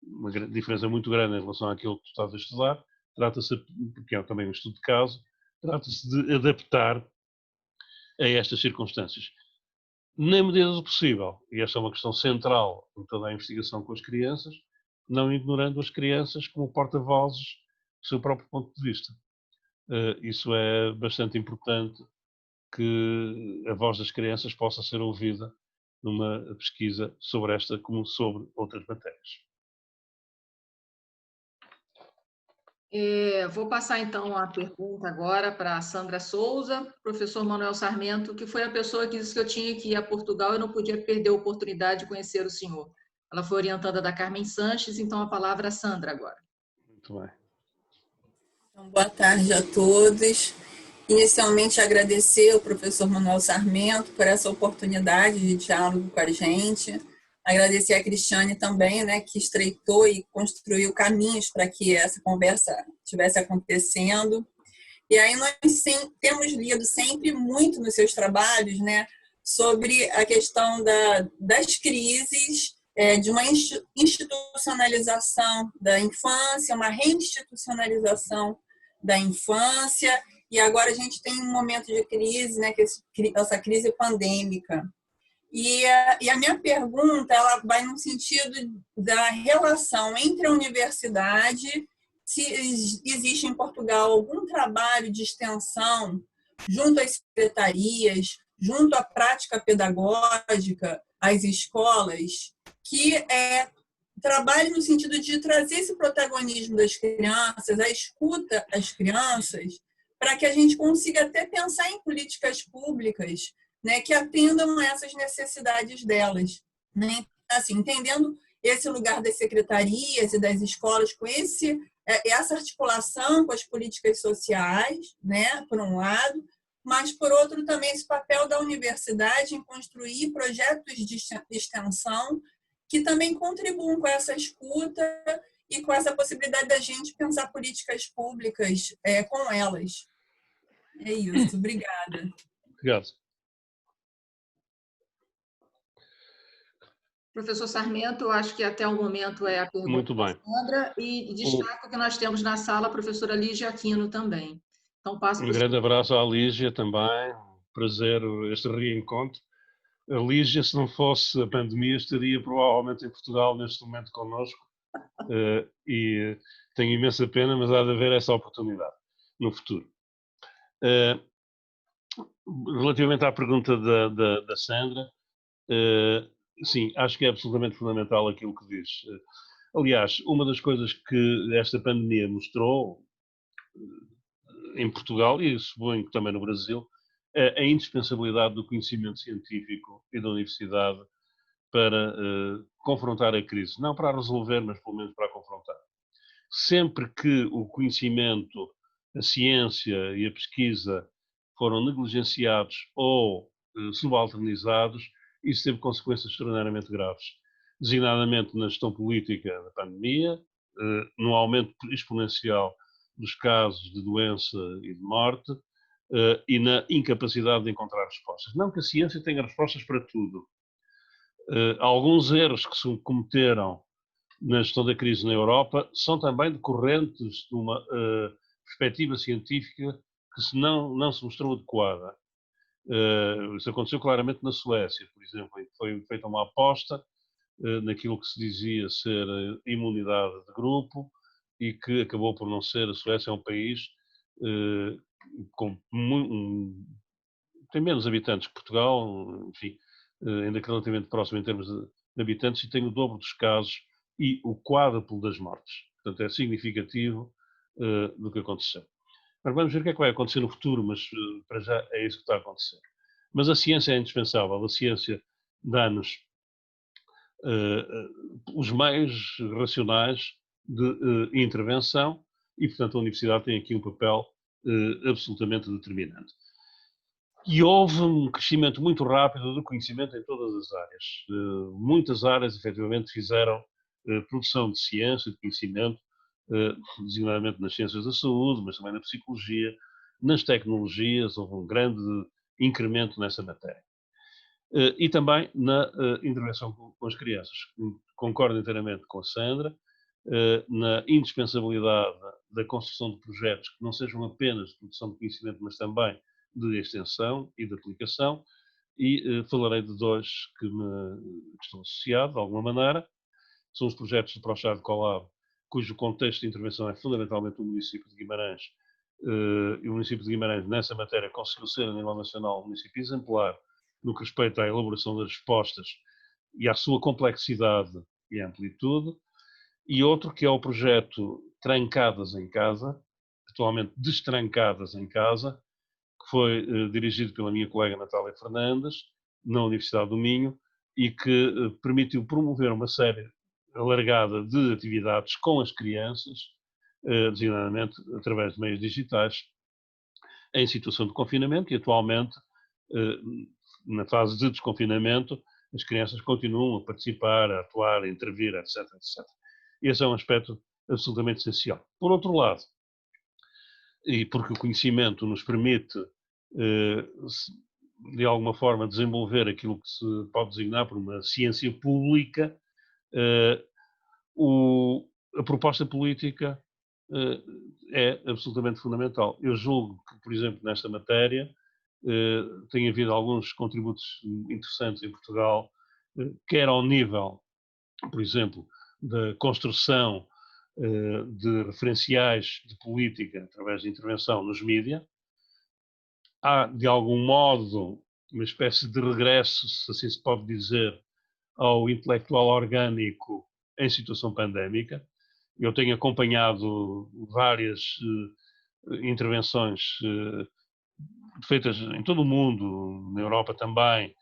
uma diferença muito grande em relação àquilo que tu estás a estudar. Trata-se, porque é também um estudo de caso, trata-se de adaptar a estas circunstâncias. Na medida do possível, e esta é uma questão central em toda a investigação com as crianças, não ignorando as crianças como porta-vozes do seu próprio ponto de vista. Isso é bastante importante, que a voz das crianças possa ser ouvida numa pesquisa sobre esta como sobre outras matérias. Vou passar, então, a pergunta agora para a Sandra Souza, professor Manuel Sarmento, que foi a pessoa que disse que eu tinha que ir a Portugal e não podia perder a oportunidade de conhecer o senhor. Ela foi orientada da Carmen Sanches, então a palavra é a Sandra agora. Muito bem. Então, boa tarde a todos. Inicialmente, agradecer ao professor Manuel Sarmento por essa oportunidade de diálogo com a gente. Agradecer a Cristiane também, né, que estreitou e construiu caminhos para que essa conversa estivesse acontecendo. E aí nós temos lido sempre muito nos seus trabalhos, né, sobre a questão das crises, de uma institucionalização da infância, uma reinstitucionalização da infância, e agora a gente tem um momento de crise, né, que essa crise pandêmica. E a minha pergunta, ela vai no sentido da relação entre a universidade, se existe em Portugal algum trabalho de extensão junto às secretarias, junto à prática pedagógica, às escolas, que trabalhe no sentido de trazer esse protagonismo das crianças, a escuta às crianças, para que a gente consiga até pensar em políticas públicas, né, que atendam a essas necessidades delas, né? Assim, entendendo esse lugar das secretarias e das escolas com essa articulação com as políticas sociais, né, por um lado, mas, por outro, também esse papel da universidade em construir projetos de extensão que também contribuam com essa escuta e com essa possibilidade da gente pensar políticas públicas com elas. É isso. Obrigada. Obrigado. Professor Sarmento, eu acho que até o momento é a pergunta Muito bem. da Sandra, e destaco que nós temos na sala a professora Lígia Aquino também. Então, passo Um grande abraço à Lígia também, prazer este reencontro. A Lígia, se não fosse a pandemia, estaria provavelmente em Portugal neste momento connosco, e tenho imensa pena, mas há de haver essa oportunidade no futuro. Relativamente à pergunta da Sandra, sim, acho que é absolutamente fundamental aquilo que diz. Aliás, uma das coisas que esta pandemia mostrou em Portugal, e suponho que também no Brasil, é a indispensabilidade do conhecimento científico e da universidade para confrontar a crise. Não para resolver, mas pelo menos para confrontar. sempre que o conhecimento, a ciência e a pesquisa foram negligenciados ou subalternizados, isso teve consequências extraordinariamente graves, designadamente na gestão política da pandemia, no aumento exponencial dos casos de doença e de morte, e na incapacidade de encontrar respostas. Não que a ciência tenha respostas para tudo. Alguns erros que se cometeram na gestão da crise na Europa são também decorrentes de uma perspectiva científica que não se mostrou adequada. Isso aconteceu claramente na Suécia, por exemplo, em que foi feita uma aposta naquilo que se dizia ser imunidade de grupo e que acabou por não ser. A Suécia é um país tem menos habitantes que Portugal, enfim, ainda que relativamente próximo em termos de habitantes, e tem o dobro dos casos e o quádruplo das mortes. Portanto, é significativo do que aconteceu. Mas vamos ver o que é que vai acontecer no futuro, mas para já é isso que está a acontecer. Mas a ciência é indispensável, a ciência dá-nos os meios racionais de intervenção e, portanto, a universidade tem aqui um papel absolutamente determinante. E houve um crescimento muito rápido do conhecimento em todas as áreas. Muitas áreas, efetivamente, fizeram produção de ciência, de conhecimento, designadamente nas ciências da saúde, mas também na psicologia, nas tecnologias, houve um grande incremento nessa matéria. E também na intervenção com as crianças. Concordo inteiramente com a Sandra, na indispensabilidade da construção de projetos que não sejam apenas de produção de conhecimento, mas também de extensão e de aplicação, e falarei de dois que estou associado, de alguma maneira. São os projetos do ProChad Collab, cujo contexto de intervenção é fundamentalmente o município de Guimarães, e o município de Guimarães, nessa matéria, conseguiu ser, a nível nacional, um município exemplar no que respeita à elaboração das respostas e à sua complexidade e amplitude, e outro que é o projeto Trancadas em Casa, atualmente Destrancadas em Casa, que foi dirigido pela minha colega Natália Fernandes, na Universidade do Minho, e que permitiu promover uma série alargada de atividades com as crianças, designadamente através de meios digitais, em situação de confinamento, e atualmente, na fase de desconfinamento, as crianças continuam a participar, a atuar, a intervir, etc, etc. Esse é um aspecto absolutamente essencial. Por outro lado, e porque o conhecimento nos permite, de alguma forma, desenvolver aquilo que se pode designar por uma ciência pública, a proposta política é absolutamente fundamental. Eu julgo que, por exemplo, nesta matéria, tem havido alguns contributos interessantes em Portugal, quer ao nível, por exemplo, da construção de referenciais de política através de intervenção nos mídias. Há, de algum modo, uma espécie de regresso, se assim se pode dizer, ao intelectual orgânico em situação pandémica. Eu tenho acompanhado várias intervenções feitas em todo o mundo, na Europa também,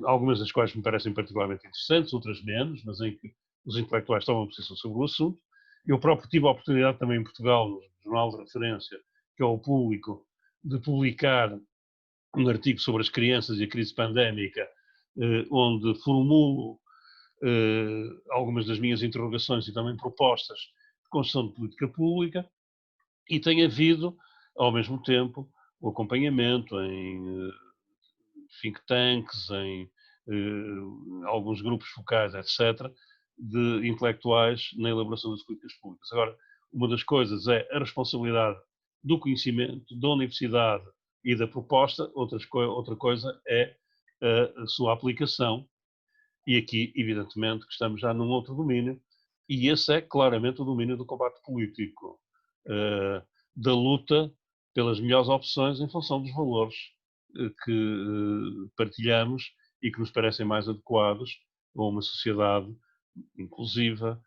algumas das quais me parecem particularmente interessantes, outras menos, mas em que os intelectuais tomam posição sobre o assunto. Eu próprio tive a oportunidade também em Portugal, no jornal de referência, que é o Público, de publicar um artigo sobre as crianças e a crise pandémica, onde formulo algumas das minhas interrogações e também propostas de construção de política pública, e tem havido, ao mesmo tempo, o acompanhamento em think tanks, em alguns grupos focais, etc., de intelectuais na elaboração das políticas públicas. Agora, uma das coisas é a responsabilidade do conhecimento, da universidade e da proposta, outra coisa é a sua aplicação, e aqui, evidentemente, que estamos já num outro domínio, e esse é claramente o domínio do combate político, da luta pelas melhores opções em função dos valores que partilhamos e que nos parecem mais adequados a uma sociedade inclusiva,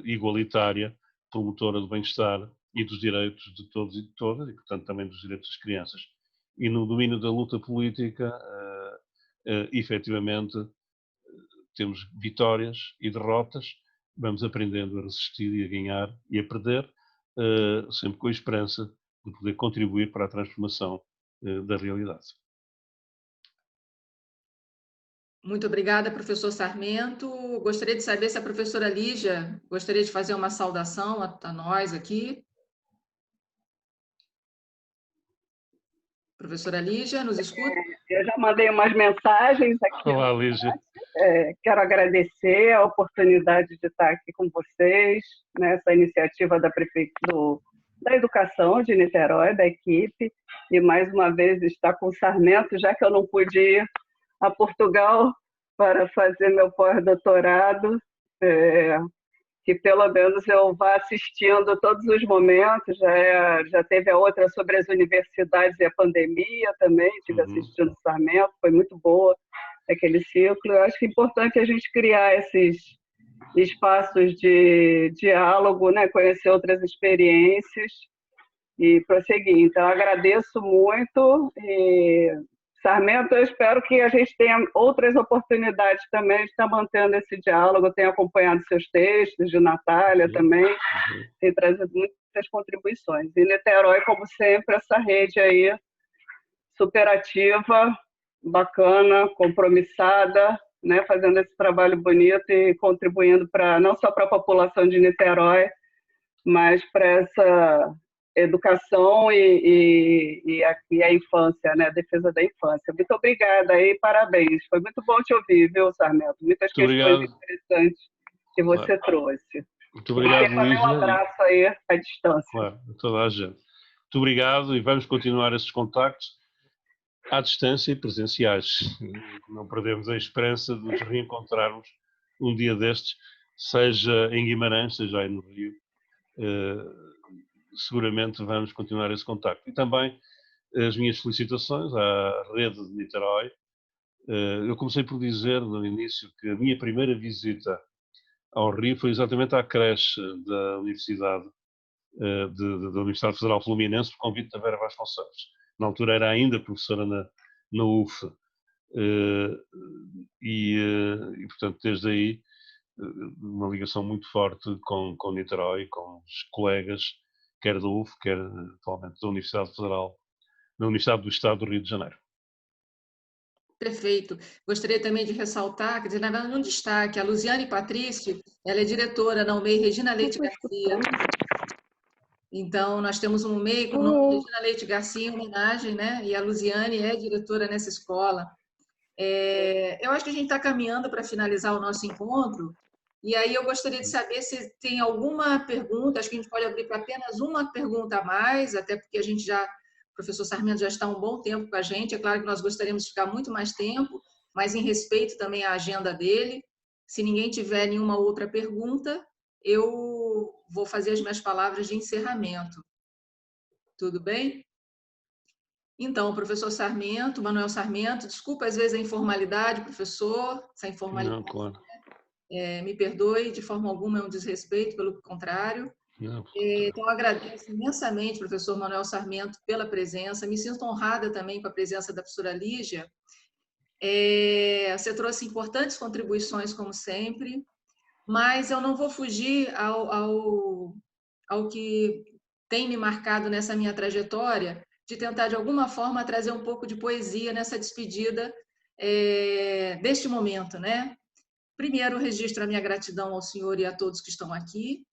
igualitária, promotora do bem-estar e dos direitos de todos e de todas, e, portanto, também dos direitos das crianças. E no domínio da luta política, efetivamente, temos vitórias e derrotas, vamos aprendendo a resistir e a ganhar e a perder, sempre com a esperança de poder contribuir para a transformação da realidade. Muito obrigada, professor Sarmento. Gostaria de saber se a professora Lígia gostaria de fazer uma saudação a nós aqui. Professora Lígia, nos escuta? Eu já mandei umas mensagens aqui. Olá, Lígia. Quero agradecer a oportunidade de estar aqui com vocês, nessa iniciativa da da Educação de Niterói, da equipe, e mais uma vez estar com o Sarmento, já que eu não pude ir a Portugal para fazer meu pós-doutorado, que pelo menos eu vá assistindo todos os momentos. Já teve a outra sobre as universidades e a pandemia também, estive assistindo o Sarmento, foi muito boa aquele ciclo. Eu acho que é importante a gente criar esses espaços de diálogo, né? Conhecer outras experiências e prosseguir. Então, agradeço muito. E, Sarmento, eu espero que a gente tenha outras oportunidades também de estar mantendo esse diálogo. Eu tenho acompanhado seus textos, de Natália também, tem trazido muitas contribuições. E Niterói, como sempre, essa rede aí superativa, bacana, compromissada, né, fazendo esse trabalho bonito e contribuindo não só para a população de Niterói, mas para essa educação e a infância, né, a defesa da infância. Muito obrigada e parabéns. Foi muito bom te ouvir, viu, Sarmento? Muitas questões interessantes que você trouxe. Muito obrigado, Lígia. Um abraço aí à distância. Claro, a toda a gente. Muito obrigado e vamos continuar esses contactos à distância e presenciais. Não perdemos a esperança de nos reencontrarmos um dia destes, seja em Guimarães, seja aí no Rio. Seguramente vamos continuar esse contacto. E também as minhas felicitações à rede de Niterói. Eu comecei por dizer no início que a minha primeira visita ao Rio foi exatamente à creche da Universidade, da Universidade Federal Fluminense, por convite da Vera Vasconcelos. Na altura era ainda professora na UF. E, portanto, desde aí, uma ligação muito forte com Niterói, com os colegas, quer da UF, quer atualmente da Universidade Federal, da Universidade do Estado do Rio de Janeiro. Perfeito. Gostaria também de ressaltar, quer dizer, na verdade, um destaque, a Luziane Patrício, ela é diretora na UMEI Regina Leite Garcia. Então, nós temos um UMEI com o nome Regina Leite Garcia em homenagem, né? E a Luziane é diretora nessa escola. Eu acho que a gente está caminhando para finalizar o nosso encontro, e aí eu gostaria de saber se tem alguma pergunta. Acho que a gente pode abrir para apenas uma pergunta a mais, até porque a gente o professor Sarmento já está há um bom tempo com a gente. É claro que nós gostaríamos de ficar muito mais tempo, mas em respeito também à agenda dele. Se ninguém tiver nenhuma outra pergunta, eu vou fazer as minhas palavras de encerramento. Tudo bem? Então, professor Sarmento, Manuel Sarmento, desculpa às vezes a informalidade, professor, essa informalidade. Não, claro. Me perdoe, de forma alguma é um desrespeito, pelo contrário. Não. Então, agradeço imensamente, professor Manuel Sarmento, pela presença. Me sinto honrada também com a presença da professora Lígia. Você trouxe importantes contribuições, como sempre, mas eu não vou fugir ao que tem me marcado nessa minha trajetória, de tentar, de alguma forma, trazer um pouco de poesia nessa despedida deste momento, né? Primeiro, registro a minha gratidão ao senhor e a todos que estão aqui.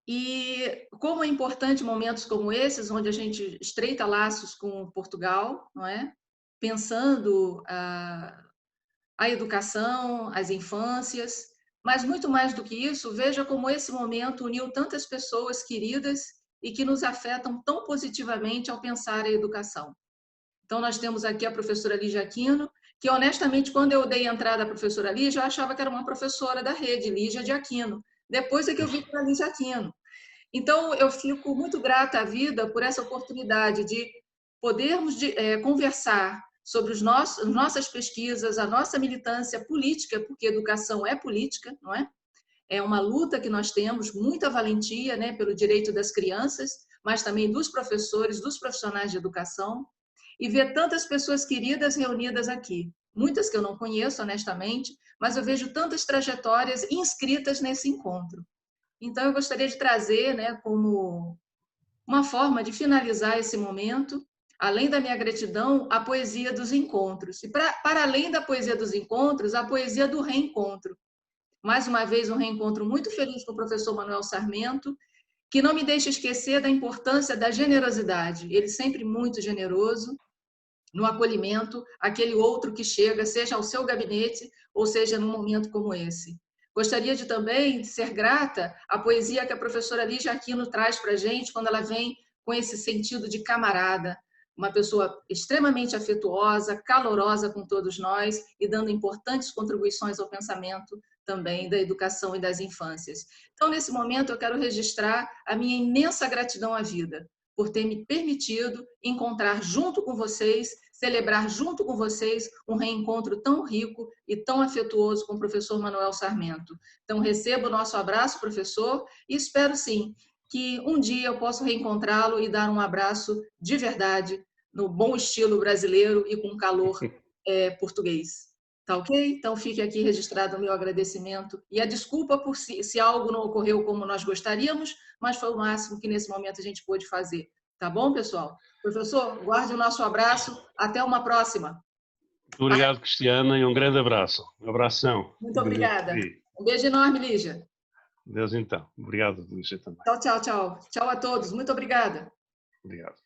E como é importante momentos como esses, onde a gente estreita laços com Portugal, não é? Pensando a educação, as infâncias, mas muito mais do que isso, veja como esse momento uniu tantas pessoas queridas e que nos afetam tão positivamente ao pensar a educação. Então, nós temos aqui a professora Lígia Aquino, que, honestamente, quando eu dei entrada à professora Lígia, eu achava que era uma professora da rede, Lígia de Aquino. Depois é que eu vi que era Lígia Aquino. Então, eu fico muito grata à vida por essa oportunidade de podermos conversar sobre as nossas pesquisas, a nossa militância política, porque educação é política, não é? É uma luta que nós temos, muita valentia, né, pelo direito das crianças, mas também dos professores, dos profissionais de educação, e ver tantas pessoas queridas reunidas aqui. muitas que eu não conheço, honestamente, mas eu vejo tantas trajetórias inscritas nesse encontro. Então, eu gostaria de trazer, né, como uma forma de finalizar esse momento, além da minha gratidão, a poesia dos encontros. E para além da poesia dos encontros, a poesia do reencontro. Mais uma vez, um reencontro muito feliz com o professor Manuel Sarmento, que não me deixa esquecer da importância da generosidade. Ele sempre muito generoso no acolhimento àquele outro que chega, seja ao seu gabinete ou seja num momento como esse. Gostaria de também ser grata à poesia que a professora Lígia Aquino traz para a gente quando ela vem com esse sentido de camarada, uma pessoa extremamente afetuosa, calorosa com todos nós e dando importantes contribuições ao pensamento também da educação e das infâncias. Então, nesse momento, eu quero registrar a minha imensa gratidão à vida por ter me permitido encontrar junto com vocês, celebrar junto com vocês um reencontro tão rico e tão afetuoso com o professor Manuel Sarmento. Então, recebo o nosso abraço, professor, e espero, sim, que um dia eu possa reencontrá-lo e dar um abraço de verdade, no bom estilo brasileiro e com calor português. Tá ok? Então, fique aqui registrado o meu agradecimento e a desculpa por se algo não ocorreu como nós gostaríamos, mas foi o máximo que nesse momento a gente pôde fazer. Tá bom, pessoal? Professor, guarde o nosso abraço. Até uma próxima. Muito obrigado, Cristiana, e um grande abraço. Um abração. Muito obrigada. Um beijo enorme, Lígia. Deus então. Obrigado, Lígia, também. Tchau, tchau, tchau. Tchau a todos. Muito obrigada. Obrigado.